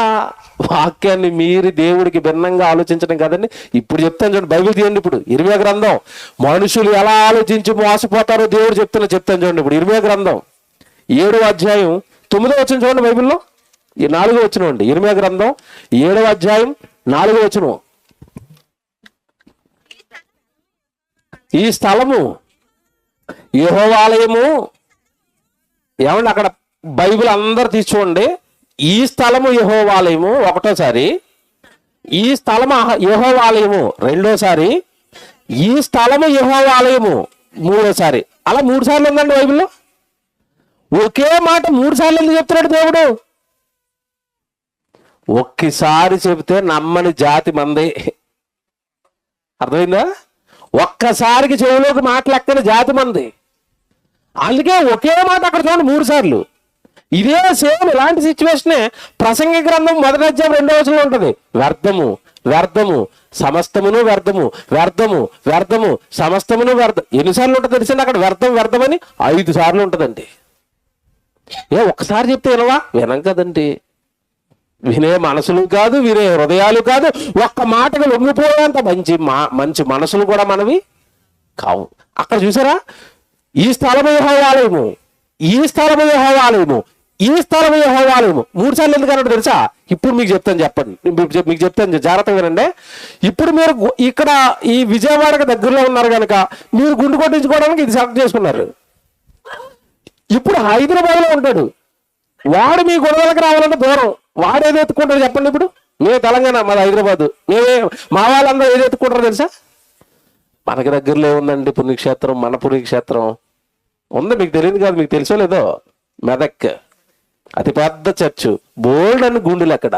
వాక్యాన్ని మీరు దేవుడికి భిన్నంగా ఆలోచించడం కదండి. ఇప్పుడు చెప్తాను చూడండి, బైబిల్ తీయండి. ఇప్పుడు ఇర్మియా గ్రంథం, మనుషులు ఎలా ఆలోచించి మోసపోతారో దేవుడు చెప్తాను చూడండి. ఇప్పుడు ఇర్మియా గ్రంథం 7వ అధ్యాయం 9వ వచనం చూడండి. బైబిల్లో ఈ 4వ వచనం అండి. ఇర్మియా గ్రంథం 7వ అధ్యాయం 4వ వచనం. ఈ స్థలము యెహోవా ఆలయము. ఏమండి అక్కడ బైబిల్ అందరు తీసుకోండి. ఈ స్థలము యెహోవా ఆలయము ఒకటోసారి, ఈ స్థలము యెహోవా ఆలయము రెండోసారి, ఈ స్థలము యెహోవా ఆలయము మూడోసారి. అలా 3 సార్లు ఉందండి బైబిల్లో. ఒకే మాట 3 సార్లు ఎందుకు చెప్తున్నాడు దేవుడు? ఒక్కసారి చెబితే నమ్మని జాతి మంది. అర్థమైందా? ఒక్కసారికి చెవులోకి మాటలెక్కని జాతి మంది. అందుకే ఒకే మాట అక్కడ చూడండి 3 సార్లు. ఇదే సేమ్ ఇలాంటి సిచ్యువేషనే ప్రసంగి గ్రంథం 1వ అధ్యాయం 2వ వచనంలో ఉంటుంది. వ్యర్థము వ్యర్థము సమస్తమును వ్యర్థము, వ్యర్థము వ్యర్థము సమస్తమును వ్యర్థం. ఎన్నిసార్లు ఉంటుంది తెలిసింది అక్కడ? వ్యర్థం వ్యర్థమని 5 సార్లు ఉంటుందండి. ఒక్కసారి చెప్తే వినవా? వినం కదండి. వినే మనసులు కాదు, వినే హృదయాలు కాదు, ఒక్క మాటగా లొంగిపోయేంత మంచి మనసులు కూడా మనవి కావు. అక్కడ చూసారా, ఈ స్థలము యెహోవా ఆలయము, ఈ స్థలము యెహోవా ఆలయము, ఈ స్థలము యెహోవా ఆలయము 3 సార్లు ఎందుకన్నాడు తెలుసా? ఇప్పుడు మీకు చెప్తాను, చెప్పండి. మీకు చెప్తాను, జాగ్రత్తగా వినండి. ఇప్పుడు మీరు ఇక్కడ ఈ విజయవాడకు దగ్గరలో ఉన్నారు కనుక మీరు గుండు కొట్టించుకోవడానికి ఇది సెలెక్ట్ చేసుకున్నారు. ఇప్పుడు హైదరాబాద్లో ఉంటాడు వాడు, మీ గొడవలకు రావాలంటే దూరం. వాడు ఏది ఎత్తుకుంటారు చెప్పండి? ఇప్పుడు మేము తెలంగాణ, మాది హైదరాబాద్, మా వాళ్ళందరూ ఏది ఎత్తుకుంటారో తెలుసా? మనకి దగ్గరలో ఉందండి పుణ్యక్షేత్రం, మన పుణ్యక్షేత్రం ఉంది. మీకు తెలియదు కాదు, మీకు తెలుసో లేదో, మెదక్ అతిపెద్ద చర్చు, బోల్డ్ అని గుండెలు అక్కడ.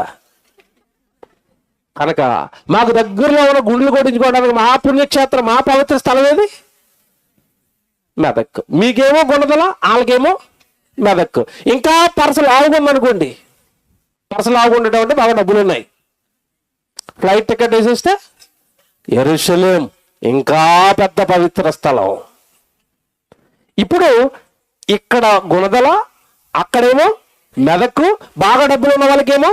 కనుక మాకు దగ్గరలో ఉన్న గుండెలు కొట్టించుకోవడానికి మా పుణ్యక్షేత్రం, మా పవిత్ర స్థలం ఏది? మెదక్. మీకేమో గుణదల, వాళ్ళకేమో మెదక్. ఇంకా పర్సలు ఆగుందనుకోండి, పర్సలు ఆగుండటం అంటే బాగా డబ్బులు ఉన్నాయి, ఫ్లైట్ టికెట్ వేసేస్తే యెరూషలేం, ఇంకా పెద్ద పవిత్ర స్థలం. ఇప్పుడు ఇక్కడ గుణదల, అక్కడేమో మెదక్, బాగా డబ్బులు ఉన్న వాళ్ళకేమో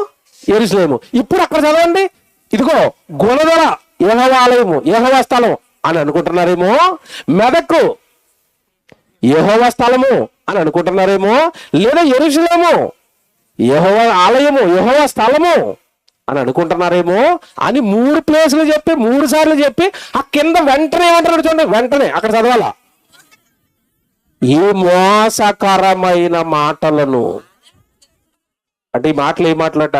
యెరూషలేము. ఇప్పుడు అక్కడ చదవండి, ఇదిగో గుణదల యెహోవా ఆలయము, యెహోవా స్థలం అని అనుకుంటున్నారేమో, మెదక్ యెహోవా స్థలము అని అనుకుంటున్నారేమో, లేదా యెరూషలేము యెహోవా ఆలయము, యెహోవా స్థలము అని అనుకుంటున్నారేమో అని 3 ప్లేసులు చెప్పి 3 సార్లు చెప్పి ఆ కింద వెంటనే ఏమంటున్నాడు చూడండి, వెంటనే అక్కడ చదవాలా, ఈ మోసకరమైన మాటలను. అంటే ఈ మాటలు ఏ మాటలట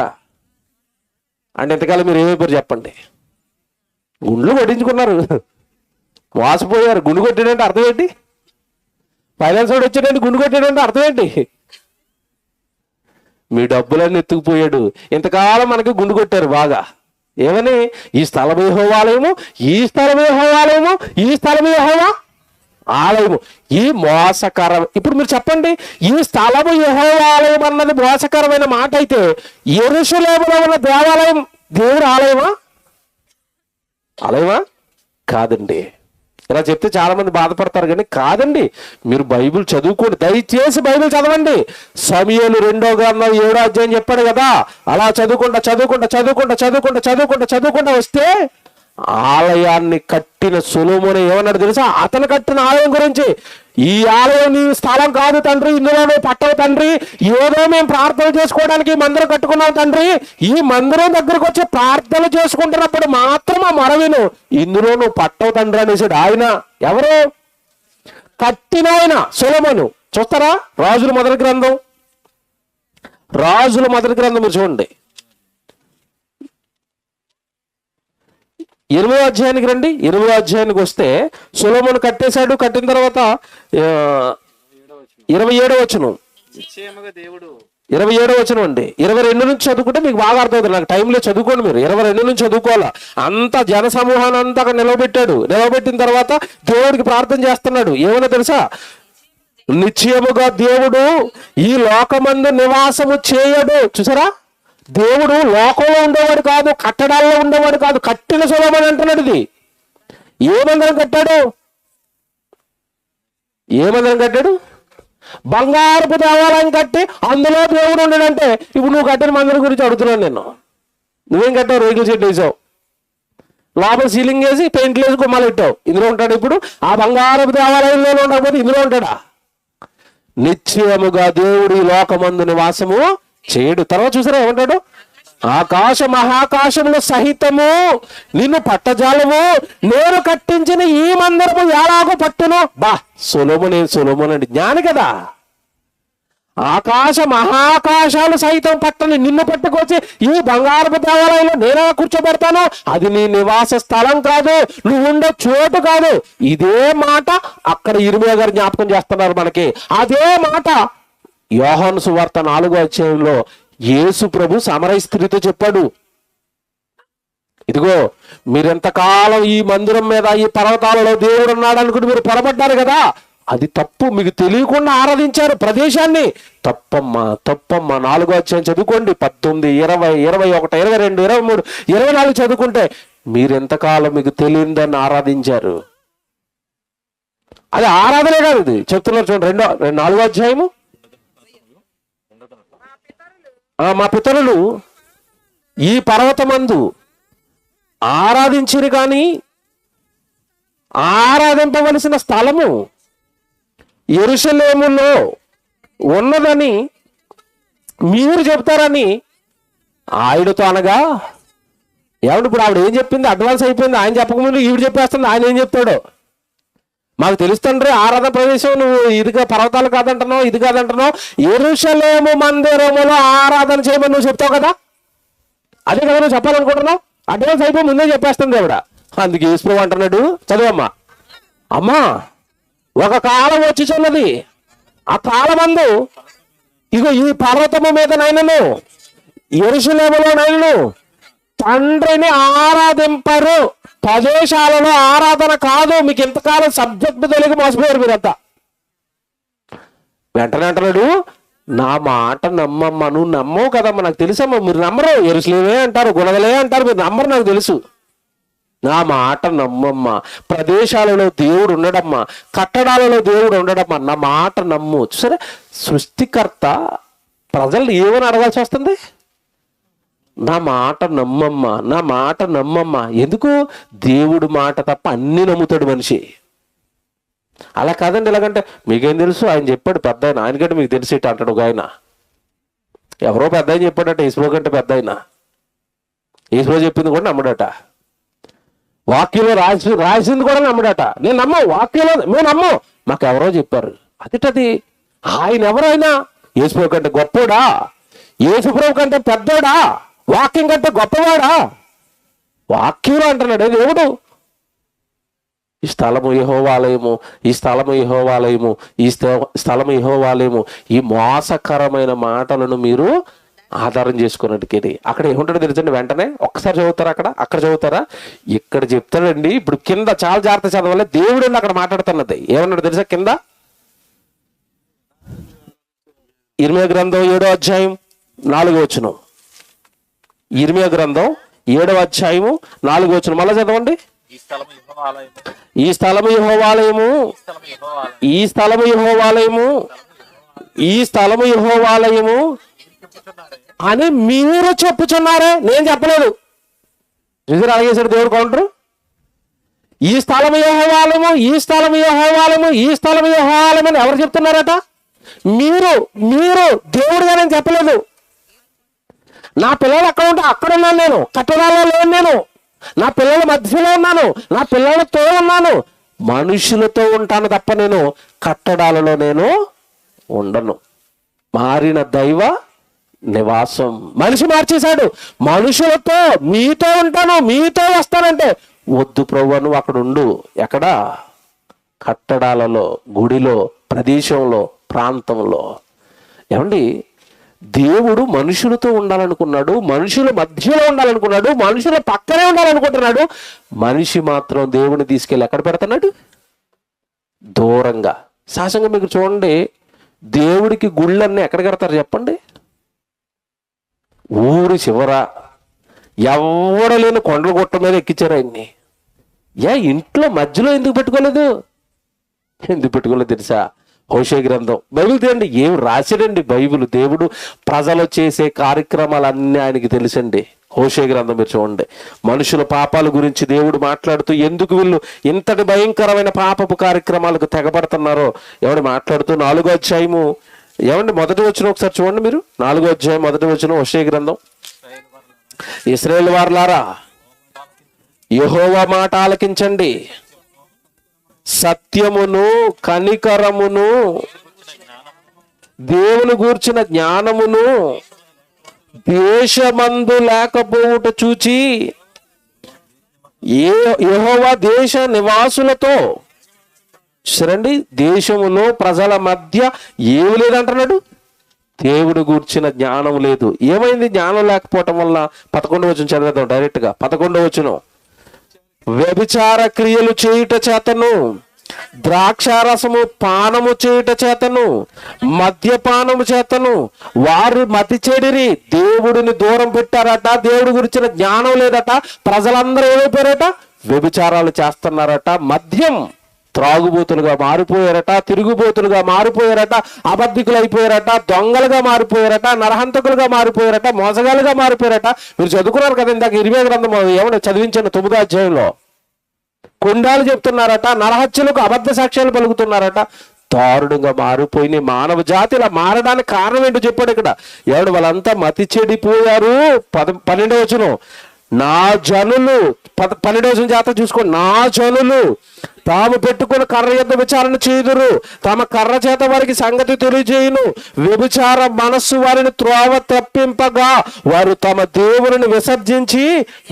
అంటే ఎంతకాలం మీరు ఏమైపోయారు చెప్పండి? గుండ్లు కొట్టించుకున్నారు, మోసపోయారు. గుండు కొట్టాడంటే అర్థం ఏంటి? ఫైనాన్స్ వాడు వచ్చాడంటే గుండు కొట్టాడంటే అర్థం ఏంటి? మీ డబ్బులన్నీ ఎత్తుకుపోయాడు. ఇంతకాలం మనకి గుండు కొట్టారు బాగా. ఏమని? ఈ స్థలమే యెహోవా ఆలయము, ఈ స్థలమే యెహోవా ఆలయము, ఈ స్థలమే యెహోవా ఆలయము. ఈ మోసకరం. ఇప్పుడు మీరు చెప్పండి, ఈ స్థలము యెహోవా ఆలయం అన్నది మోసకరమైన మాట అయితే యెరూషలేములో ఉన్న దేవాలయం దేవుడు ఆలయమా? ఆలయమా? కాదండి. ఇలా చెప్తే చాలా మంది బాధపడతారు, కానీ కాదండి. మీరు బైబిల్ చదువుకోండి, దయచేసి బైబిల్ చదవండి. సమూయేలు 2వ గ్రంథం 7వ అధ్యాయం చెప్పాడు కదా, అలా చదువుకుంటా వస్తే ఆలయాన్ని కట్టిన సొలొమోను ఏమన్నాడు తెలుసా? అతను కట్టిన ఆలయం గురించి, ఈ ఆలయం నీ స్థలం కాదు తండ్రి, ఇందులో నువ్వు పట్టవు తండ్రి, ఏదో మేము ప్రార్థన చేసుకోవడానికి ఈ మందిరం కట్టుకున్నాం తండ్రి, ఈ మందిరం దగ్గరకు వచ్చి ప్రార్థన చేసుకుంటున్నప్పుడు మాత్రం ఆ మొరవిను, ఇందులో నువ్వు పట్టవు తండ్రి అనేసాడు. ఆయన ఎవరు? కట్టిన ఆయన సొలొమోను. చూస్తారా? రాజుల మొదటి గ్రంథం మీరు చూడండి, 8వ అధ్యాయానికి రండి. 8వ అధ్యాయానికి వస్తే సొలొమోను కట్టేశాడు. కట్టిన తర్వాత 27వ వచనం, 27వ వచనం అండి. 22 నుంచి చదువుకుంటే మీకు బాగా అర్థమవుతుంది. నాకు టైంలో చదువుకోండి మీరు. 22 నుంచి చదువుకోవాలా. అంత జన సమూహాన్ని అంతా అక్కడ నిలవబెట్టాడు. నిలవబెట్టిన తర్వాత దేవుడికి ప్రార్థన చేస్తున్నాడు. ఏమన్నా తెలుసా? నిశ్చయముగా దేవుడు ఈ లోకమందు నివాసము చేయడు. చూసారా? దేవుడు లోకంలో ఉండేవాడు కాదు, కట్టడాల్లో ఉండేవాడు కాదు, కట్టిన సొలొమోను అంటున్నాడు. ఇది ఏ మందిరం కట్టాడు? బంగారపు దేవాలయం కట్టి అందులో దేవుడు ఉండడంటే, ఇప్పుడు నువ్వు కట్టిన మందిరం గురించి అడుగుతున్నాను నేను. నువ్వేం కట్టావు? రేకుల షెడ్ వేసావు, లోపల సీలింగ్ వేసి పెయింట్లు వేసి గుమ్మాలు పెట్టావు. ఇందులో ఉంటాడు ఇప్పుడు? ఆ బంగారపు దేవాలయంలో ఉండకపోతే ఇందులో ఉంటాడా? నిశ్చయముగా దేవుడు ఈ లోకమందు నివాసము చేయడు. తర్వాత చూసారా ఏమంటాడు? ఆకాశ మహాకాశములు సహితము నిన్ను పట్టజాలము, నేను కట్టించిన ఈ మందిరము ఎలాగో పట్టును. సొలొమోను అంటే జ్ఞాని కదా. ఆకాశ మహాకాశాలు సైతం పట్టని నిన్ను పట్టుకొచ్చి ఈ బంగారపు దేవాలయంలో నేనే కూర్చోబెడతాను. అది నీ నివాస స్థలం కాదు, నువ్వు ఉండే చోటు కాదు. ఇదే మాట అక్కడ ఇర్మీయా గారు జ్ఞాపకం చేస్తున్నారు మనకి. అదే మాట యోహాను సువార్త 4వ అధ్యాయంలో యేసు ప్రభు సమరయ స్త్రీతో చెప్పాడు. ఇదిగో మీరెంతకాలం ఈ మందిరం మీద ఈ పర్వతాలలో దేవుడు ఉన్నాడు అనుకుని మీరు పొరపడ్డారు కదా, అది తప్పు. మీకు తెలియకుండా ఆరాధించారు ప్రదేశాన్ని. తప్పమ్మా 4వ అధ్యాయం చదువుకోండి. 19, 20, 21, 22, 23, 24 చదువుకుంటే మీరెంతకాలం మీకు తెలియదని ఆరాధించారు. అది ఆరాధనే కాదు, ఇది చెప్తున్నారు చూడండి. 4వ అధ్యాయము. మా పితరులు ఈ పర్వతమందు ఆరాధించిరు కానీ ఆరాధింపవలసిన స్థలము యెరూషలేములో ఉన్నదని మీరు చెప్తారని ఆవిడతో అనగా, ఏమంటే ఇప్పుడు ఆవిడ ఏం చెప్పింది? అడ్వాన్స్ అయిపోయింది. ఆయన చెప్పకముందు ఈవిడ చెప్పేస్తుంది. ఆయన ఏం చెప్తాడు? మాకు తెలుస్తుండ్రే ఆరాధన ప్రదేశం, నువ్వు ఇదిగా పర్వతాలు కాదంటున్నావు, ఇది కాదంటున్నావు, యెరూషలేము మందిరములో ఆరాధన చేయమని నువ్వు చెప్తావు కదా, అదే కదా నువ్వు చెప్పాలనుకుంటున్నావు. అడ్వాన్స్ అయిపోయి ముందే చెప్పేస్తుంది ఆవిడ. అందుకే యేసు ప్రభువు అంటున్నాడు, చదువమ్మా. అమ్మా, ఒక కాలం వచ్చుచున్నది, ఆ కాలమందు ఇగో ఈ పర్వతము మీద నైనను యెరూషలేములో నైనను తండ్రిని ఆరాధింపరు. ప్రదేశాలలో ఆరాధన కాదు. మీకు ఇంతకాలం సబ్జెక్టు తెలియక మోసపోయారు మీరంతా. వెంటనే అంటున్నాడు, నా మాట నమ్మమ్మా. నువ్వు నమ్మవు కదమ్మా, నాకు తెలుసమ్మా. మీరు నమ్మరు, యెరూషలేమే అంటారు, గుణదలే అంటారు, మీరు నమ్మరు, నాకు తెలుసు. నా మాట నమ్మమ్మా. ప్రదేశాలలో దేవుడు ఉండడమ్మా, కట్టడాలలో దేవుడు ఉండడమ్మా, నా మాట నమ్ము. సరే, సృష్టికర్త ప్రజలు ఏమని అడగాల్సి వస్తుంది? నా మాట నమ్మమ్మా, నా మాట నమ్మమ్మా. ఎందుకు? దేవుడు మాట తప్ప అన్ని నమ్ముతాడు మనిషి. అలా కాదండి. ఎలాగంటే మీకేం తెలుసు, ఆయన చెప్పాడు పెద్ద ఆయన, ఆయనకంటే మీకు తెలిసేట అంటాడు ఒక ఆయన. ఎవరో పెద్ద ఆయన చెప్పాడట, యేసు కంటే పెద్ద ఆయన. యేసు చెప్పింది కూడా నమ్మడట, వాక్యంలో రాసింది కూడా నమ్మడట. నేను నమ్మవు, వాక్యంలో మేము నమ్మం, మాకు ఎవరో చెప్పారు. అదిటది. ఆయన ఎవరైనా యేసు కంటే గొప్పోడా? యేసు కంటే పెద్దోడా? వాక్యం కంటే గొప్పవాడా? వాక్యంలో అంటున్నాడు దేవుడు. ఈ స్థలము యెహోవా ఆలయము, ఈ స్థలము యెహోవా ఆలయము, ఈ స్థలము యెహోవా ఆలయము, ఈ మోసకరమైన మాటలను మీరు ఆధారం చేసుకున్నట్టుకేది. అక్కడ ఏముంటాడో తెలుసండి, వెంటనే ఒక్కసారి చదువుతారా, అక్కడ చదువుతారా, ఇక్కడ చెప్తాడండి. ఇప్పుడు కింద చాలా జాగ్రత్త చదవాలి. దేవుడు అక్కడ మాట్లాడుతున్నది ఏమన్నాడు తెలుసా? కింద ఇర్మియా గ్రంథం 7వ అధ్యాయం 4వ వచనం. ఇర్మియా గ్రంథం 7వ అధ్యాయము 4వ వచనం మళ్ళా చదవండి. ఈ స్థలము యెహోవా ఆలయము, ఈ స్థలము యెహోవా ఆలయము, ఈ స్థలము యెహోవా ఆలయము అని మీరు చెప్పుచున్నారే, నేను చెప్పలేదు. చూసారు అలాగేసాడు దేవుడు కౌంటరు. ఈ స్థలము యెహోవా ఆలయము, ఈ స్థలము యెహోవా ఆలయము, ఈ స్థలము యెహోవా ఆలయము అని ఎవరు చెప్తున్నారట? మీరు మీరు దేవుడుగా నేను చెప్పలేదు. నా పిల్లలు అక్కడ ఉంటే అక్కడ ఉన్నాను నేను, కట్టడాల్లో లేను నేను, నా పిల్లల మధ్యలో ఉన్నాను, నా పిల్లలతో ఉన్నాను, మనుషులతో ఉంటాను తప్ప నేను కట్టడాలలో నేను ఉండను. మారిన దైవ నివాసం మనిషి మార్చేశాడు. మనుషులతో మీతో ఉంటాను, మీతో వస్తానంటే వద్దు ప్రభువా, నువ్వు అక్కడ ఉండు. ఎక్కడ? కట్టడాలలో, గుడిలో, ప్రదేశంలో, ప్రాంతంలో. ఏమండి, దేవుడు మనుషులతో ఉండాలనుకున్నాడు, మనుషుల మధ్యలో ఉండాలనుకున్నాడు, మనుషుల పక్కనే ఉండాలనుకుంటున్నాడు. మనిషి మాత్రం దేవుని తీసుకెళ్ళి ఎక్కడ పెడుతున్నాడు? దూరంగా. సహజంగా మీకు చూడండి, దేవుడికి గుళ్ళన్నీ ఎక్కడ కడతారు చెప్పండి? ఊరి చివర ఎవడలేని కొండల గుట్ట మీద ఎక్కించారు ఆయన్ని. ఇంట్లో మధ్యలో ఎందుకు పెట్టుకోలేదు? ఎందుకు పెట్టుకోలేదు తెలుసా? హోషే గ్రంథం, బైబిల్ తీయండి, ఏం రాశాడండి బైబిల్. దేవుడు ప్రజలు చేసే కార్యక్రమాలన్నీ ఆయనకి తెలుసండి. హోషే గ్రంథం మీరు చూడండి. మనుషుల పాపాల గురించి దేవుడు మాట్లాడుతూ, ఎందుకు వీళ్ళు ఇంతటి భయంకరమైన పాపపు కార్యక్రమాలకు తెగపడుతున్నారో ఎవడు మాట్లాడుతూ 4వ అధ్యాయము ఏమండి 1వ వచనం ఒకసారి చూడండి మీరు. 4వ అధ్యాయం 1వ వచనం హోషే గ్రంథం. ఇశ్రాయేలు వారలారా, యెహోవా మాట ఆలకించండి, సత్యమును కనికరమును దేవుని గూర్చిన జ్ఞానమును దేశమందు లేకపోవుట చూచి యెహోవా దేశ నివాసులతో, సరండి, దేశములో ప్రజల మధ్య ఏమి లేదంటున్నాడు? దేవుడు గూర్చిన జ్ఞానం లేదు. ఏమైంది జ్ఞానం లేకపోవటం వల్ల? 11వ వచనం చదివేద్దాం డైరెక్ట్ గా. 11వ వచనం, వ్యభిచార క్రియలు చేయుట చేతను, ద్రాక్షారసము పానము చేయుట చేతను, మద్యపానము చేతను వారు మతి చెడిరి దేవుడిని దూరం పెట్టారట. దేవుడి గురించిన జ్ఞానం లేదట. ప్రజలందరూ ఏమైపోయారట? వ్యభిచారాలు చేస్తున్నారట, మద్యం త్రాగుబోతులుగా మారిపోయారట, తిరుగుబోతులుగా మారిపోయారట, అబద్ధికులు అయిపోయారట, దొంగలుగా మారిపోయారట, నరహంతకులుగా మారిపోయారట, మోసగాలుగా మారిపోయారట. మీరు చదువుకున్నారు కదా ఇందాక ఇర్మియా గ్రంథం ఏమన్నా చదివించాను 9వ అధ్యాయంలో. కొండాలు చెప్తున్నారట, నరహత్యలకు అబద్ధ సాక్ష్యాలు పలుకుతున్నారట. దారుణంగా మారిపోయిన మానవ జాతి ఇలా మారడానికి కారణం ఏంటో చెప్పాడు ఇక్కడ. ఎవడు వాళ్ళంతా మతి చెడిపోయారు. 12వ వచనం, నా జనులు, 12వ వచనం జాతర చూసుకోండి, నా జనులు తాము పెట్టుకుని కర్ర యొద్ద విచారణ చేయుదురు, తమ కర్ర చేత వారికి సంగతి తెలియజేయును, వ్యభిచార మనస్సు వారిని త్రోవ తప్పింపగా వారు తమ దేవుని విసర్జించి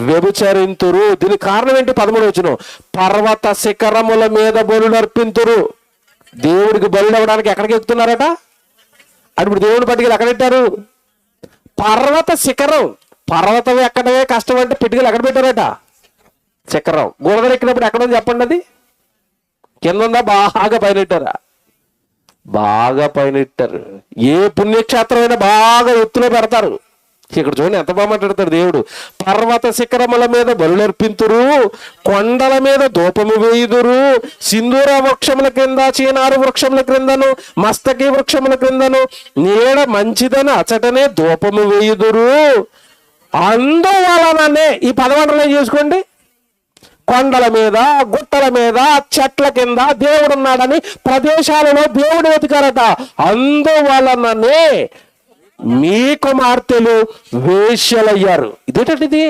వ్యభిచరింతురు. దీనికి కారణం ఏంటి? 13వ వచనం, పర్వత శిఖరముల మీద బలులు అర్పింతురు. దేవుడికి బలులు అవ్వడానికి ఎక్కడికి ఎక్కుతున్నారట? అప్పుడు దేవుని పట్టుకెళ్ళి ఎక్కడ పెట్టారు? పర్వత శిఖరం. పర్వతం ఎక్కడమే కష్టం అంటే పెట్టుకెళ్ళి ఎక్కడ పెట్టారట? శిఖరం. గోడలు ఎక్కినప్పుడు ఎక్కడ ఉంది చెప్పండి? అది కింద ఉందా? బాగా పైన ఇట్టారా? బాగా పైన ఇట్టారు. ఏ పుణ్యక్షేత్రమైనా బాగా ఎత్తులో పెడతారు. ఇక్కడ చూడండి ఎంత బాగా మాట్లాడతాడు దేవుడు. పర్వత శిఖరముల మీద బలులర్పింతురు, కొండల మీద ధూపము వేయుదురు, సింధూర వృక్షముల క్రింద, చీనారు వృక్షముల క్రిందను, మస్తకి వృక్షముల క్రిందను నీడ మంచిదని అచటనే ధూపము వేయుదురు. అందువలననే ఈ పదవంటలు చేసుకోండి. కొండల మీద, గుట్టల మీద, చెట్ల కింద దేవుడు ఉన్నాడని ప్రదేశాలలో దేవుడు వెతికారట. అందువలననే మీ కుమార్తెలు వేశ్యలయ్యారు. ఇదేంటండి?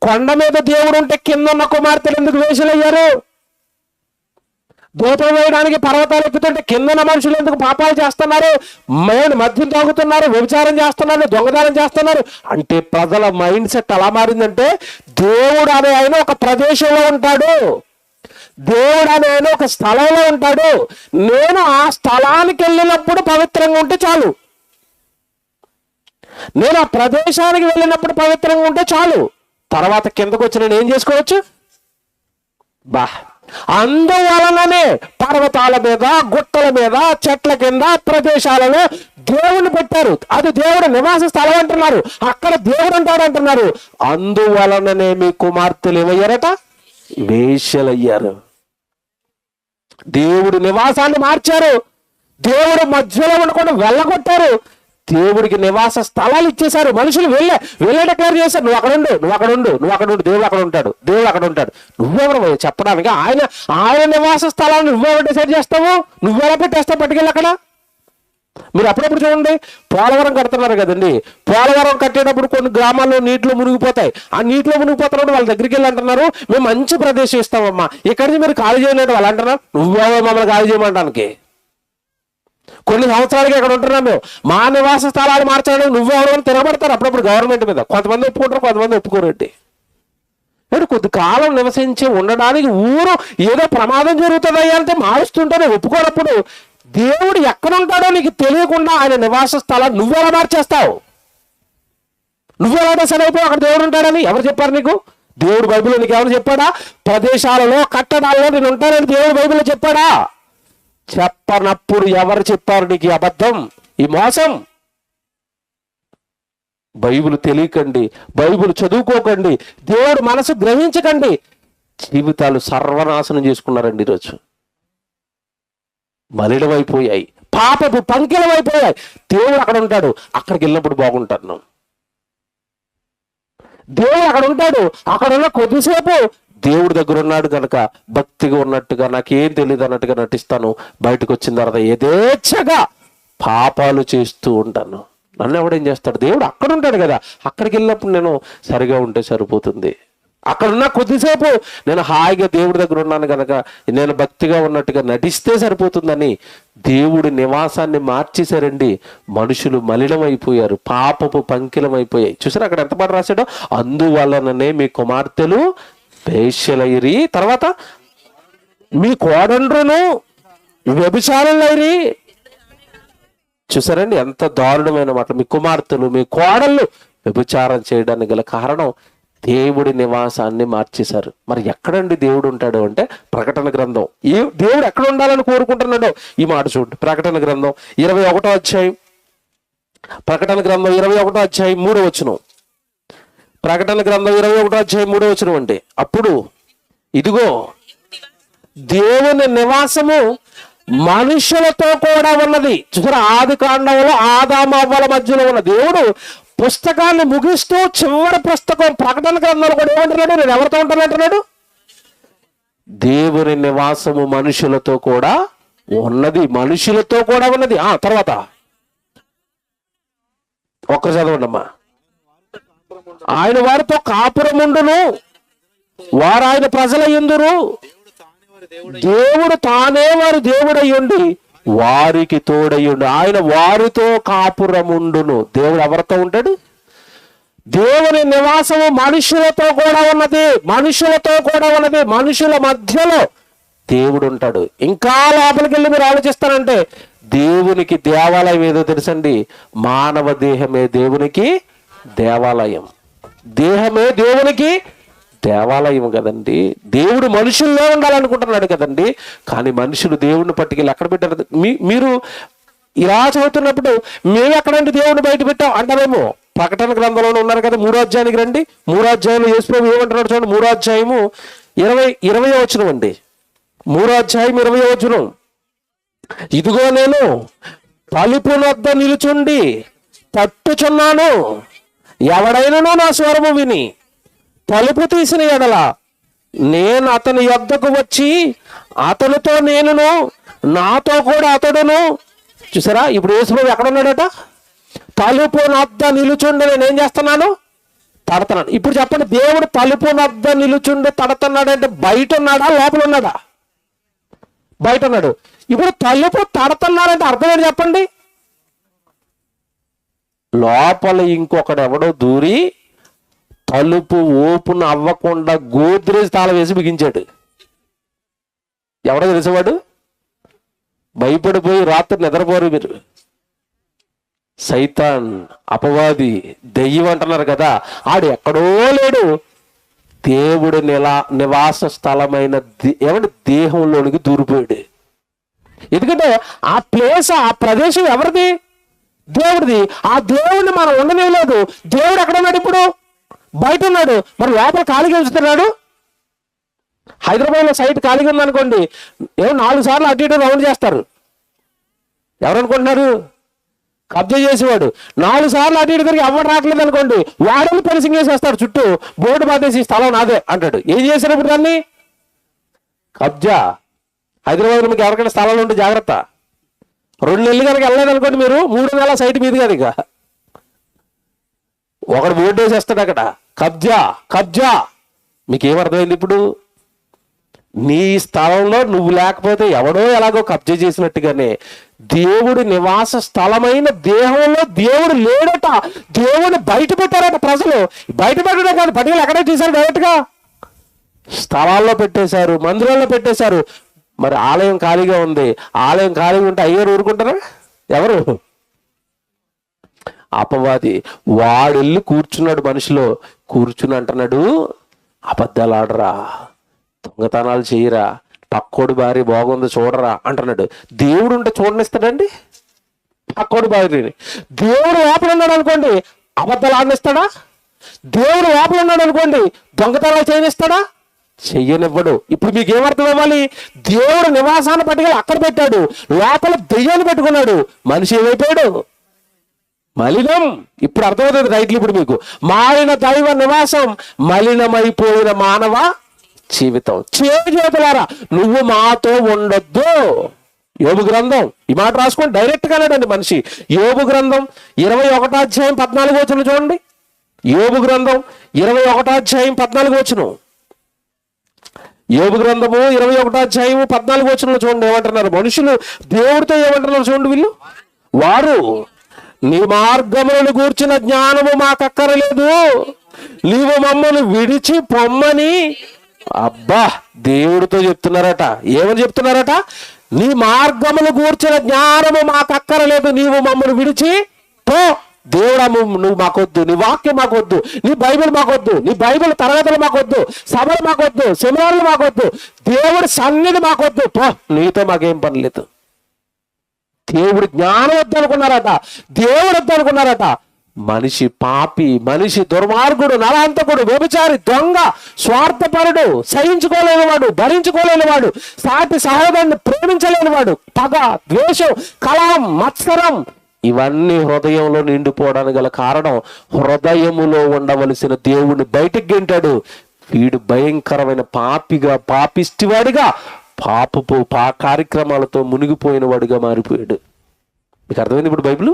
కొండ మీద దేవుడు ఉంటే కింద ఉన్న కుమార్తెలు ఎందుకు వేశ్యలయ్యారు? ధూపం వేయడానికి పర్వతాలు ఎక్కుతుంటే కిందన్న మనుషులు ఎందుకు పాపాలు చేస్తున్నారు? మద్యం తాగుతున్నారు, వ్యభిచారం చేస్తున్నారు, దొంగదానం చేస్తున్నారు. అంటే ప్రజల మైండ్ సెట్ ఎలా మారిందంటే, దేవుడు అనే ఆయన ఒక ప్రదేశంలో ఉంటాడు, దేవుడు అనేది ఒక స్థలంలో ఉంటాడు. నేను ఆ స్థలానికి వెళ్ళినప్పుడు పవిత్రంగా ఉంటే చాలు, నేను ఆ ప్రదేశానికి వెళ్ళినప్పుడు పవిత్రంగా ఉంటే చాలు. తర్వాత కిందకు వచ్చి నేను ఏం చేసుకోవచ్చు? అందువలననే పర్వతాల మీద, గుట్టల మీద, చెట్ల కింద ప్రదేశాలలో దేవుని పెట్టారు. అది దేవుడు నివాస స్థలం అంటున్నారు, అక్కడ దేవుడు అంటాడు అంటున్నారు. అందువలననే మీ కుమార్తెలు ఏమయ్యారట? వేశ్యలయ్యారు. దేవుడు నివాసాన్ని మార్చారు, దేవుడు మధ్యలో ఉండకుండా వెళ్ళగొట్టారు, దేవుడికి నివాస స్థలాలు ఇచ్చేశారు. మనుషులు వెళ్ళే డిక్లేర్ చేశారు, నువ్వు అక్కడ ఉండు, నువ్వు అక్కడ ఉండు, నువ్వు అక్కడ ఉండు, దేవుడు అక్కడ ఉంటాడు, దేవుడు అక్కడ ఉంటాడు. నువ్వెవరు చెప్పడానికి? ఆయన నివాస స్థలాన్ని నువ్వెవరు డిసైడ్ చేస్తావు? నువ్వెలా పెట్టేస్తావు పట్టుకెళ్ళి అక్కడ? మీరు అప్పుడప్పుడు చూడండి, పోలవరం కడుతున్నారు కదండి, పోలవరం కట్టేటప్పుడు కొన్ని గ్రామాల్లో నీటిలో మునిగిపోతాయి. ఆ నీటిలో మునిగిపోతున్నప్పుడు వాళ్ళ దగ్గరికి వెళ్ళి అంటున్నారు, మేము మంచి ప్రదేశం ఇస్తామమ్మా, ఇక్కడి నుంచి మీరు ఖాళీ చేయలేదు. వాళ్ళు అంటున్నారు, నువ్వెవరు మమ్మల్ని ఖాళీ చేయమంటానికి? కొన్ని సంవత్సరాలకి ఇక్కడ ఉంటున్నాం మేము, మా నివాస స్థలాలు మార్చడానికి నువ్వెవరు అని తిరగబడతారు అప్పుడప్పుడు గవర్నమెంట్ మీద. కొంతమంది ఒప్పుకుంటారు, కొంతమంది ఒప్పుకోరండి. అంటే కొద్ది కాలం నివసించి ఉండడానికి ఊరు ఏదో ప్రమాదం జరుగుతుందయ్యా అంటే మారుస్తుంటే ఒప్పుకోనప్పుడు దేవుడు ఎక్కడ ఉంటాడో నీకు తెలియకుండా ఆయన నివాస స్థలాన్ని నువ్వెలా మార్చేస్తావు? నువ్వెలా డిసైడ్ అయిపోయి అక్కడ దేవుడు ఉంటాడని ఎవరు చెప్పారు నీకు? దేవుడు బైబిల్లో నీకు ఎవరు చెప్పాడా? ప్రదేశాలలో, కట్టడాల్లో నేను ఉంటానని దేవుడు బైబిల్లో చెప్పాడా? చెప్పనప్పుడు ఎవరు చెప్పారు నీకు ఈ అబద్ధం, ఈ మోసం? బైబిల్ తెలియకండి, బైబిల్ చదువుకోకండి, దేవుడు మనసు గ్రహించకండి, జీవితాలు సర్వనాశనం చేసుకున్నారండి. ఈరోజు మలినమైపోయాయి, పాపపు పంకిలమైపోయాయి. దేవుడు అక్కడ ఉంటాడు, అక్కడికి వెళ్ళినప్పుడు బాగుంటాను. దేవుడు అక్కడ ఉంటాడు, అక్కడ ఉన్న కొద్దిసేపు దేవుడి దగ్గర ఉన్నాడు కనుక భక్తిగా ఉన్నట్టుగా, నాకేం తెలియదు అన్నట్టుగా నటిస్తాను. బయటకు వచ్చిన తర్వాత యథేచ్ఛగా పాపాలు చేస్తూ ఉంటాను. నన్ను ఎవడేం చేస్తాడు? దేవుడు అక్కడ ఉంటాడు కదా, అక్కడికి వెళ్ళినప్పుడు నేను సరిగా ఉంటే సరిపోతుంది. అక్కడున్న కొద్దిసేపు నేను హాయిగా దేవుడి దగ్గర ఉన్నాను కనుక నేను భక్తిగా ఉన్నట్టుగా నటిస్తే సరిపోతుందని దేవుడి నివాసాన్ని మార్చేశారండి. మనుషులు మలినమైపోయారు, పాపపు పంకిలమైపోయాయి. చూసారు అక్కడ ఎంత మాట రాశాడో? అందువలననే మీ కుమార్తెలు వేశ్యలైరి, తర్వాత మీ కోడండ్రును వ్యభిచారులైరి. చూసారండి ఎంత దారుణమైన మాట. మీ కుమార్తెలు, మీ కోడళ్ళు వ్యభిచారం చేయడానికి గల కారణం దేవుడి నివాసాన్ని మార్చేశారు. మరి ఎక్కడండి దేవుడు ఉంటాడు అంటే ప్రకటన గ్రంథం. ఈ దేవుడు ఎక్కడ ఉండాలని కోరుకుంటున్నాడో ఈ మాట చూడండి. ప్రకటన గ్రంథం 21వ అధ్యాయం, ప్రకటన గ్రంథం 21వ అధ్యాయం 3వ వచనం. ప్రకటన గ్రంథం 21వ అధ్యాయం 3వ వచనం అంటే, అప్పుడు ఇదిగో దేవుని నివాసము మనుషులతో కూడా ఉన్నది. చూసారా, ఆది కాండంలో ఆదాము అవ్వల మధ్యలో ఉన్న దేవుడు పుస్తకాన్ని ముగిస్తూ చివరి పుస్తకం ప్రకటన గ్రంథంలో కూడా ఏమంటున్నాడు? నేను ఎవరితో ఉంటానంటున్నాడు? దేవుని నివాసము మనుషులతో కూడా ఉన్నది, మనుషులతో కూడా ఉన్నది. తర్వాత ఒక్క చదవండి అమ్మా. ఆయన వారితో కాపురముండును, వారు ఆయన ప్రజల యందురు, దేవుడు తానే వారి దేవుడయ్యుండి వారికి తోడయ్యుండు. ఆయన వారితో కాపురముండును. దేవుడు ఎవరితో ఉంటాడు? దేవుని నివాసము మనుషులతో కూడా ఉన్నది, మనుషులతో కూడా ఉన్నది. మనుషుల మధ్యలో దేవుడు ఉంటాడు. ఇంకా లోపలికి వెళ్ళి మీరు ఆలోచిస్తారంటే దేవునికి దేవాలయం ఏదో తెలుసండి? మానవ దేహమే దేవునికి దేవాలయం. దేహమే దేవునికి దేవాలయం కదండి. దేవుడు మనుషుల్లో ఉండాలనుకుంటున్నాడు కదండి. కానీ మనుషులు దేవుడిని పట్టుకెళ్ళి ఎక్కడ పెట్టారు? మీరు ఇలా చదువుతున్నప్పుడు మేము ఎక్కడంటే దేవుడిని బయట పెట్టాం అంటారేమో. ప్రకటన గ్రంథంలో ఉన్నారు కదా, 3వ అధ్యాయానికి రండి. 3వ అధ్యాయంలో యేసుప్రభు ఏమంటున్నాడు చూడండి. 3వ అధ్యాయము 20వ వచనం అండి. 3వ అధ్యాయం 20వ వచనం. ఇదిగో నేను తలుపు వద్ద నిలుచుండి తట్టుచున్నాను, ఎవడైనను నా స్వరము విని తలుపు తీసిన ఎడల నేను అతని యొద్దకు వచ్చి అతనితో నేనును, నాతో కూడా అతడును. చూసారా, ఇప్పుడు యేసుప్రభు ఎక్కడ ఉన్నాడట? తలుపు వద్ద నిలుచుండి నేను ఏం చేస్తున్నాను? తడుతున్నాను. ఇప్పుడు చెప్పండి, దేవుడు తలుపు వద్ద నిలుచుండి తడుతున్నాడంటే బయట ఉన్నాడా, లోపల ఉన్నాడా? బయట ఉన్నాడు. ఇప్పుడు తలుపు తడుతున్నాడంటే అర్థం ఏంటి చెప్పండి? లోపల ఇంకొకడెవడో దూరి తలుపు ఓపెన్ అవ్వకుండా గోద్రేజ్ తాళం వేసి బిగించాడు. ఎవడో తెలిసేవాడు? భయపడిపోయి రాత్రి నిద్రపోరు మీరు. సైతాన్, అపవాది, దెయ్యం అంటున్నారు కదా, ఆడు ఎక్కడో లేడు, దేవుడి నివాస స్థలమైన ఏమంటే దేహంలోనికి దూరిపోయాడు. ఎందుకంటే ఆ ప్లేస్, ఆ ప్రదేశం ఎవరిది? దేవుడిది. ఆ దేవుడిని మనం ఉండనేలేదు. దేవుడు ఎక్కడ ఉన్నాడు? ఇప్పుడు బయట ఉన్నాడు. మరి లోపల ఖాళీగా ఉంచుతున్నాడు. హైదరాబాద్లో సైట్ ఖాళీగా ఉందనుకోండి, 4 సార్లు అటు ఇటు రౌండ్ చేస్తారు. ఎవరనుకుంటున్నారు? కబ్జా చేసేవాడు. 4 సార్లు అటు ఇటు తిరిగి ఎవరు రావట్లేదు అనుకోండి, వాడని ఫెన్సింగ్ వేసేస్తాడు చుట్టూ, బోర్డు బాధేసి స్థలం నాదే అంటాడు. ఏం చేశారు ఇప్పుడు దాన్ని? కబ్జా. హైదరాబాద్లో మీకు ఎవరికైనా స్థలాలు ఉంటే జాగ్రత్త. 2 నెలలు కనుక వెళ్ళలేదనుకోండి, మీరు 3 నెలల సైట్ మీది కాదు. ఇక ఒకడు బోర్డు వేసేస్తాడు అక్కడ, కబ్జా కబ్జా. మీకేమర్థమైంది ఇప్పుడు? నీ స్థలంలో నువ్వు లేకపోతే ఎవడో ఎలాగో కబ్జా చేసినట్టుగానే దేవుడి నివాస స్థలమైన దేహంలో దేవుడు లేడట. దేవుడిని బయట పెట్టారట ప్రజలు. బయట పెట్టడం కాదు, పట్టుదల ఎక్కడే చేశారు, డైరెక్ట్గా స్థలాల్లో పెట్టేశారు, మందిరాల్లో పెట్టేశారు. మరి ఆలయం ఖాళీగా ఉంది. ఆలయం ఖాళీగా ఉంటే అయ్యారు ఊరుకుంటారా? ఎవరు? అపవాది. వాడెళ్ళి కూర్చున్నాడు, మనిషిలో కూర్చుని అంటున్నాడు, అబద్ధాలు ఆడరా, దొంగతనాలు చేయరా, పక్కోడి భార్య బాగుంది చూడరా అంటున్నాడు. దేవుడు ఉంటే చూడనిస్తాడండి పక్కోడి భార్యని? దేవుడు లోపల ఉన్నాడు అనుకోండి, అబద్ధాలు ఆడనిస్తాడా? దేవుడు లోపల ఉన్నాడు అనుకోండి, దొంగతనాలు చేయనిస్తాడా? చెయ్యనివ్వడు. ఇప్పుడు మీకు ఏమర్థం అవ్వాలి? దేవుడు నివాసాన్ని పట్టుకెళ్ళి అక్కడ పెట్టాడు, లోపల దెయ్యాన్ని పెట్టుకున్నాడు. మనిషి ఏమైపోయాడు? మలినం. ఇప్పుడు అర్థమవుతుంది రైట్లు. ఇప్పుడు మీకు మారిన దైవ నివాసం, మలినమైపోయిన మానవ జీవితం. చేతులారా నువ్వు మాతో ఉండొద్దు. యోబు గ్రంథం ఈ మాట రాసుకొని డైరెక్ట్ గా లేదండి మనిషి. యోబు గ్రంథం 21వ అధ్యాయం 14వ వచనం చూడండి. యోబు గ్రంథం 21వ అధ్యాయం 14వ వచనం. యోబు గ్రంథము 21వ అధ్యాయం 14వ వచనంలో చూడండి ఏమంటున్నారు మనుషులు దేవుడితో. ఏమంటున్నారు చూడండి వీళ్ళు. వారు నీ మార్గములను గూర్చిన జ్ఞానము మాకక్కరలేదు, నీవు మమ్మల్ని విడిచి పొమ్మని. అబ్బా, దేవుడితో చెప్తున్నారట. ఏమని చెప్తున్నారట? నీ మార్గములు గూర్చిన జ్ఞానము మాకక్కరలేదు, నీవు మమ్మల్ని విడిచి పో. దేవుడా, నువ్వు మాకొద్దు, నీ వాక్యం మాకొద్దు, నీ బైబిల్ మాకొద్దు, నీ బైబిల్ తరగతులు మాకొద్దు, సభలు మాకొద్దు, సెమినార్లు మాకొద్దు, దేవుడి సన్నిధి మాకొద్దు, పో, నీతో మాకేం పని లేదు. దేవుడు జ్ఞానం వద్దు అనుకున్నారట, దేవుడు వద్దు అనుకున్నారట. మనిషి పాపి, మనిషి దుర్మార్గుడు, నరాంతకుడు, వ్యభిచారి, దొంగ, స్వార్థపరుడు, సహించుకోలేనివాడు, భరించుకోలేనివాడు, సాటి సహోదరుని ప్రేమించలేనివాడు, పగ, ద్వేషం, కలహం, మత్సరం, ఇవన్నీ హృదయంలో నిండిపోవడానికి గల కారణం హృదయములో ఉండవలసిన దేవుణ్ణి బయటికి గెంటాడు. వీడు భయంకరమైన పాపిగా, పాపిష్టివాడిగా, పాపపు కార్యక్రమాలతో మునిగిపోయిన వాడిగా మారిపోయాడు. మీకు అర్థమైంది ఇప్పుడు బైబిల్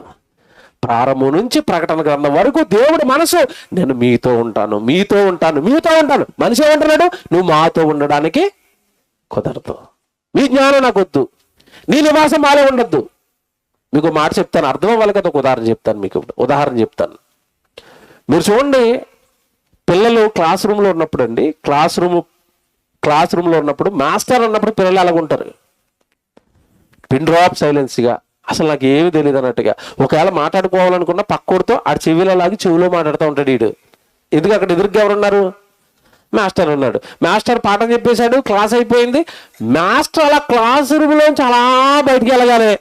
ప్రారంభం నుంచి ప్రకటన గ్రంథం వరకు దేవుడి మనసు, నేను మీతో ఉంటాను, మీతో ఉంటాను, మీతో ఉంటాను. మనిషి ఏమంటున్నాడు? నువ్వు మాతో ఉండడానికి కుదరదు, మీ జ్ఞానం నాకు వద్దు, నీ నివాసం మాలో ఉండొద్దు. మీకు మాట చెప్తాను, అర్థం అవ్వాలి కదా. ఒక ఉదాహరణ చెప్తాను మీకు, ఉదాహరణ చెప్తాను. మీరు చూడండి, పిల్లలు క్లాస్ రూమ్లో ఉన్నప్పుడు అండి, క్లాస్ రూమ్లో ఉన్నప్పుడు మాస్టర్ అన్నప్పుడు పిల్లలు అలాగుంటారు, పిన్ డ్రాప్ సైలెన్స్గా, అసలు నాకు ఏమి తెలియదు అన్నట్టుగా. ఒకవేళ మాట్లాడుకోవాలనుకున్న పక్కోడితో ఆడు చెవిలో లాగి చెవిలో మాట్లాడుతూ ఉంటాడు వీడు. ఎందుకు? అక్కడ ఎదురుగా ఎవరున్నారు? మాస్టర్ ఉన్నాడు. మాస్టర్ పాఠం చెప్పేశాడు, క్లాస్ అయిపోయింది. మాస్టర్ అలా క్లాస్ రూమ్లోంచి అలా బయటికి వెళ్ళగానే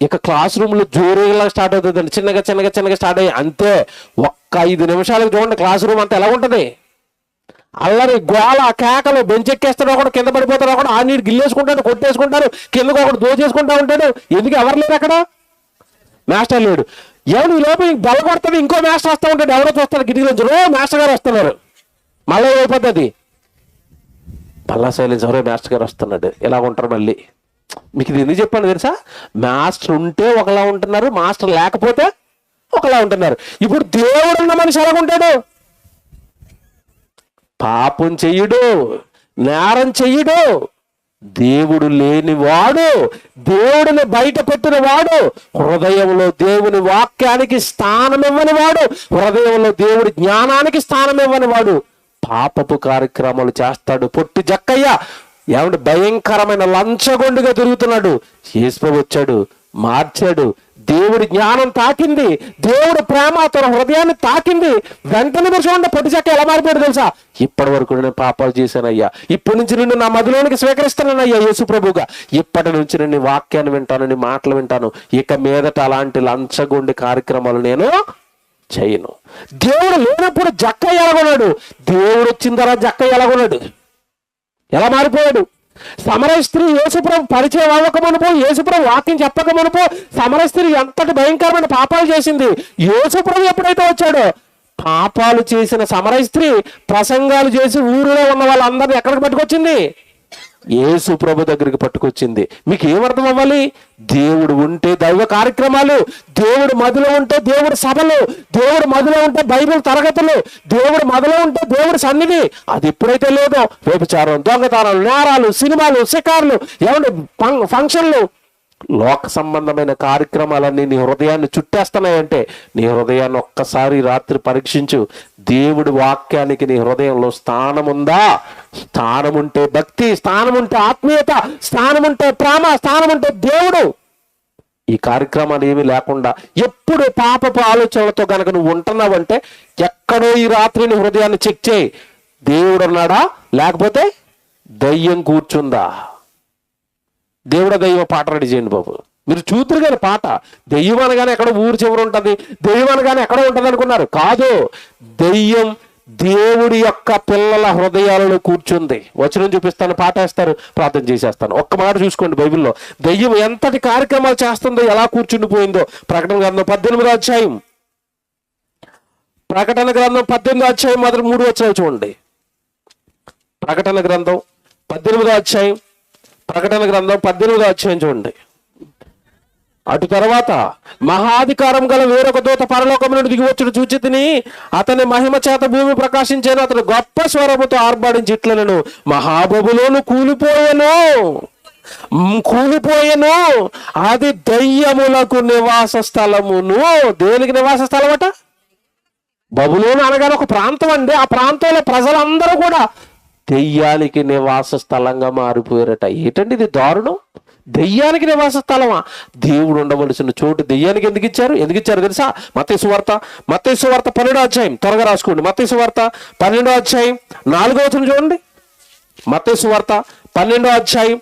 ఇక క్లాస్ రూమ్లో జోరుగా స్టార్ట్ అవుతుందండి. చిన్నగా చిన్నగా చిన్నగా స్టార్ట్ అయ్యి అంతే ఒక్క 5 నిమిషాలకు చూడండి క్లాస్ రూమ్ అంతా ఎలా ఉంటుంది? అల్లరి, గోళ, కేకలు, బెంచ్ ఎక్కేస్తాడు ఒకడు, కింద పడిపోతాడు ఒకడు, ఆ నీరు గిల్లేసుకుంటాడు, కొట్టేసుకుంటారు, కిందకు ఒకడు దోచేసుకుంటా ఉంటాడు. ఎందుకు? ఎవరు లేరు అక్కడ, మాస్టర్ లేడు. ఎవరు ఈ లోపల బల కొడుతుంది, ఇంకో మాస్టర్ వస్తూ ఉంటాడు, ఎవరో చూస్తాడు కిటికీ నుంచి, మాస్టర్ గారు వస్తున్నారు, మళ్ళీ అయిపోతుంది పల్లా సైలెన్స్, ఎవరో మాస్టర్ గారు వస్తున్నాడు, ఇలా ఉంటారు మళ్ళీ. మీకు ఇది ఎందుకు చెప్పాను తెలుసా? మాస్టర్ ఉంటే ఒకలా ఉంటున్నారు, మాస్టర్ లేకపోతే ఒకలా ఉంటున్నారు. ఇప్పుడు దేవుడు ఉన్న మనిషి ఎలాగుంటాడు? పాపం చెయ్యడు, నేరం చెయ్యడు, దేవుడు లేనివాడు, దేవుడిని బయట పెట్టిన వాడు, హృదయంలో దేవుని వాక్యానికి స్థానం ఇవ్వని వాడు, హృదయంలో దేవుడి జ్ఞానానికి స్థానం ఇవ్వని వాడు పాపపు కార్యక్రమాలు చేస్తాడు. పొట్టి జక్కయ్య ఏమంటే భయంకరమైన లంచగొండిగా తిరుగుతున్నాడు. యేసుప్రభు వచ్చాడు, మార్చాడు. దేవుడి జ్ఞానం తాకింది, దేవుడు ప్రేమ తన హృదయాన్ని తాకింది. వెంటనే మీరు చూడండి పొట్టి చెక్క ఎలా మారిపోయాడు తెలుసా? ఇప్పటి వరకు నేను పాపాలు చేశానయ్యా, ఇప్పటి నుంచి నిన్ను నా మదిలోనికి స్వీకరిస్తానయ్యా యేసుప్రభుగా. ఇప్పటి నుంచి నేను వాక్యాన్ని వింటాను, నీ మాటలు వింటాను. ఇక మీదట అలాంటి లంచగొండి కార్యక్రమాలు నేను చేయను. దేవుడు లేనప్పుడు జక్కయ్య ఎలాగొన్నాడు, దేవుడు వచ్చిన తర్వాత జక్కయ్య ఎలాగొన్నాడు, ఎలా మారిపోయాడు? సమరయ స్త్రీ యేసుప్రభు పరిచయం అవ్వకమనుపో, యేసుప్రభు వాక్యం చెప్పకమనుపో సమరయ స్త్రీ ఎంతటి భయంకరమైన పాపాలు చేసింది. యేసుప్రభు ఎప్పుడైతే వచ్చాడో పాపాలు చేసిన సమరయ స్త్రీ ప్రసంగాలు చేసి ఊరిలో ఉన్న వాళ్ళందరినీ ఎక్కడికి పట్టుకొచ్చింది? యేసుప్రభు దగ్గరికి పట్టుకొచ్చింది. మీకు ఏమర్థం అవ్వాలి? దేవుడు ఉంటే దైవ కార్యక్రమాలు, దేవుడు మదిలో ఉంటే దేవుడు సభలు, దేవుడు మదిలో ఉంటే బైబిల్ తరగతులు, దేవుడు మదిలో ఉంటే దేవుడు సన్నిధి. అది ఎప్పుడైతే లేదో వ్యభిచారం, దొంగతనాలు, నేరాలు, సినిమాలు, షికార్లు, ఏమంటే ఫంక్షన్లు, లోక సంబంధమైన కార్యక్రమాలన్నీ నీ హృదయాన్ని చుట్టేస్తున్నాయంటే నీ హృదయాన్ని ఒక్కసారి రాత్రి పరీక్షించు. దేవుడి వాక్యానికి నీ హృదయంలో స్థానం ఉందా? స్థానం ఉంటే భక్తి, స్థానం ఉంటే ఆత్మీయత, స్థానం ఉంటే ప్రేమ, స్థానం ఉంటే దేవుడు. ఈ కార్యక్రమాలు ఏమీ లేకుండా ఎప్పుడు పాపపు ఆలోచనలతో కనుక నువ్వు ఉంటున్నావంటే ఎక్కడో ఈ రాత్రి నీ హృదయాన్ని చెక్ చేయి. దేవుడు ఉన్నాడా లేకపోతే దయ్యం కూర్చుందా? దేవుడు దయ్యం పాట రెడీ చేయండి బాబు. మీరు చూతురు కానీ పాట దెయ్యం అనగానే ఎక్కడో ఊరు చివరి ఉంటుంది, దెయ్యం అనగానే ఎక్కడో ఉంటుంది అనుకున్నారు. కాదు, దెయ్యం దేవుడి యొక్క పిల్లల హృదయాలలో కూర్చుంది. వచనం చూపిస్తాను, పాటేస్తారు, ప్రార్థన చేసేస్తాను. ఒక్క మాట చూసుకోండి బైబిల్లో దెయ్యం ఎంతటి కార్యక్రమాలు చేస్తుందో, ఎలా కూర్చుండిపోయిందో. ప్రకటన గ్రంథం 18వ అధ్యాయం, ప్రకటన గ్రంథం 18వ అధ్యాయం మొదటి 3 వచనాలు చూడండి. ప్రకటన గ్రంథం 18వ అధ్యాయం, ప్రకటన గ్రంథం 18వ అధ్యాయం చూడండి. అటు తర్వాత మహాధికారం గల వేరొక దూత పరలోకము నుండి దిగి వచ్చుడు చూచి తిని అతని మహిమ చేత భూమి ప్రకాశించాను. అతను గొప్ప స్వరముతో ఆర్భాడించి ఇట్లనెను, మహాబబులోను కూలిపోయెను, అది దయ్యములకు నివాస స్థలమును. దేనికి నివాస స్థలం అట? బబులోను అనగానే ఒక ప్రాంతం అండి. ఆ ప్రాంతంలో ప్రజలందరూ కూడా దెయ్యానికి నివాస స్థలంగా మారిపోయారట. ఏంటండి ఇది దారుణం? దెయ్యానికి నివాస స్థలమా? దేవుడు ఉండవలసిన చోటు దెయ్యానికి ఎందుకు ఇచ్చారు తెలుసా? మత్తయి సువార్త 12వ అధ్యాయం, త్వరగా రాసుకోండి. మత్తయి సువార్త 12వ అధ్యాయం 4వ వచనం చూడండి. మత్తయి సువార్త 12వ అధ్యాయం,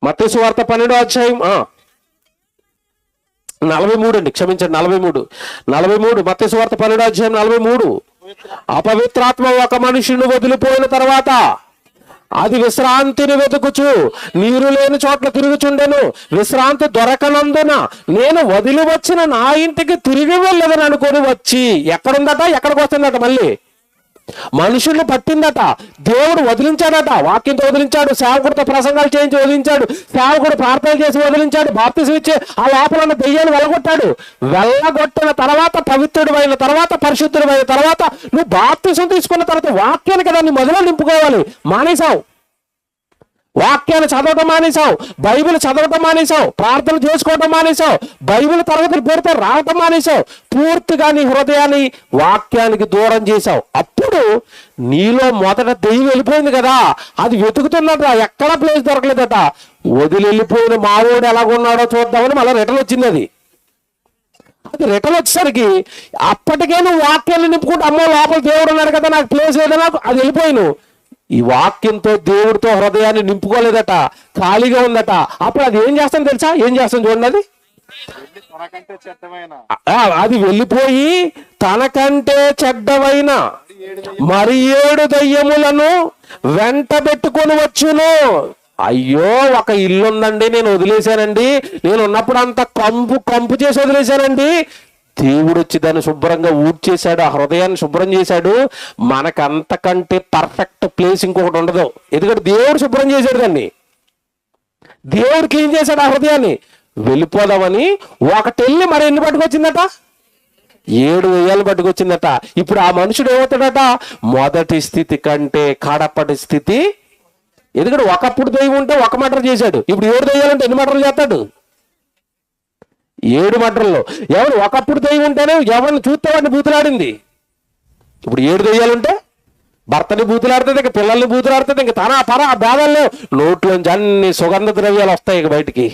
మత్తయి సువార్త 12వ అధ్యాయం 43 అండి, క్షమించండి, 43 మత్తయి సువార్త 12వ అధ్యాయం 43. అపవిత్రాత్మ ఒక మనిషిని వదిలిపోయిన తర్వాత అది విశ్రాంతిని వెతుకుచు నీరు లేని చోట్ల తిరుగుచుండెను. విశ్రాంతి దొరకనందున నేను వదిలి వచ్చిన నా ఇంటికి తిరిగి వెళ్ళదని అనుకొని వచ్చి, ఎక్కడుందట? ఎక్కడికి వస్తుందట? మళ్ళీ మనుషుల్ని పట్టిందట. దేవుడు వదిలించాడట, వాక్యంతో వదిలించాడు, సేవకుడితో ప్రసంగాలు చేయించి వదిలించాడు, సేవకుడు ప్రార్థన చేసి వదిలించాడు, బాప్తిసం ఇచ్చి ఆ లోపల ఉన్న దెయ్యాన్ని వెళ్ళగొట్టిన తర్వాత, పవిత్రుడు అయిన తర్వాత, పరిశుద్ధుడు అయిన తర్వాత, నువ్వు బాప్తిసం తీసుకున్న తర్వాత వాక్యాన్ని కదా నీ మొదలు నింపుకోవాలి. మానేశావు, వాక్యాన్ని చదవటం మానేశావు, బైబిల్ చదవటం మానేశావు, ప్రార్థన చేసుకోవటం మానేశావు, బైబిల్ తరగతులు పేరుతో రావటం మానేశావు. పూర్తిగా నీ హృదయాన్ని వాక్యానికి దూరం చేశావు. అప్పుడు నీలో మొదట దెయ్యం వెళ్ళిపోయింది కదా, అది వెతుకుతున్నట, ఎక్కడ ప్లేస్ దొరకలేదట. వదిలి వెళ్ళిపోయిన మావోడు ఎలాగున్నాడో చూద్దామని మళ్ళీ రిటర్న్ వచ్చింది. అది రిటర్న్ వచ్చేసరికి అప్పటికే నువ్వు వాక్యాన్ని నింపుకుంటూ, అమ్మో లోపల దేవుడు ఉన్నాడు కదా, నాకు ప్లేస్ లేదన్నా, అది వెళ్ళిపోయిను. ఈ వాక్యంతో దేవుడితో హృదయాన్ని నింపుకోలేదట, ఖాళీగా ఉందట. అప్పుడు అది ఏం చేస్తాను తెలుసా? ఏం చేస్తాను చూడండి. అది వెళ్ళిపోయి తనకంటే చెడ్డవైన మరి 7 దయ్యములను వెంట పెట్టుకొని వచ్చును. అయ్యో, ఒక ఇల్లు ఉందండి, నేను వదిలేశానండి, నేను ఉన్నప్పుడు అంత కంపు చేసి వదిలేశానండి. దేవుడు వచ్చి దాన్ని శుభ్రంగా ఊడ్చేశాడు, ఆ హృదయాన్ని శుభ్రం చేశాడు. మనకంతకంటే పర్ఫెక్ట్ ప్లేస్ ఇంకొకటి ఉండదు. ఎందుకంటే దేవుడు శుభ్రం చేశాడు దాన్ని, దేవుడు క్లీన్ చేశాడు ఆ హృదయాన్ని. వెళ్ళిపోదామని ఒకటి వెళ్ళి మరి ఎన్ని పట్టుకొచ్చిందట? 7 దెయ్యాలు పట్టుకొచ్చిందట. ఇప్పుడు ఆ మనుషుడు ఏమవుతాడట? మొదటి స్థితి కంటే కడపటి స్థితి. ఎందుకంటే ఒకప్పుడు దెయ్యం ఉంటే ఒక మర్డర్ చేశాడు, ఇప్పుడు 7 దెయ్యాలంటే ఎన్ని మర్డర్లు చేస్తాడు? 7 మర్డర్లు. ఎవరు ఒకప్పుడు దెయ్యం ఉంటేనే ఎవరిని చూస్తే వాడిని బూతులాడింది. ఇప్పుడు 7 దెయ్యాలుంటే భర్తని బూతులాడుతుంది, ఇంక పిల్లల్ని బూతులాడుతుంది, ఇంక తన పర ఆ భేదాల్లో నోట్లోంచి అన్ని సుగంధ ద్రవ్యాలు వస్తాయి ఇక బయటికి.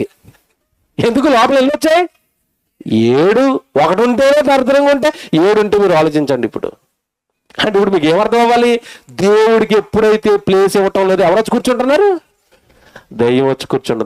ఎందుకు? లోపల ఎన్ని వచ్చాయి? 7. 1 ఉంటేనే దరిద్రంగా ఉంటే 7 ఉంటే మీరు ఆలోచించండి ఇప్పుడు. అంటే ఇప్పుడు మీకు ఏమర్థం అవ్వాలి? దేవుడికి ఎప్పుడైతే ప్లేస్ ఇవ్వటం లేదు, ఎవరు వచ్చి కూర్చుంటున్నారు? దయ్యం వచ్చి కూర్చుండదు.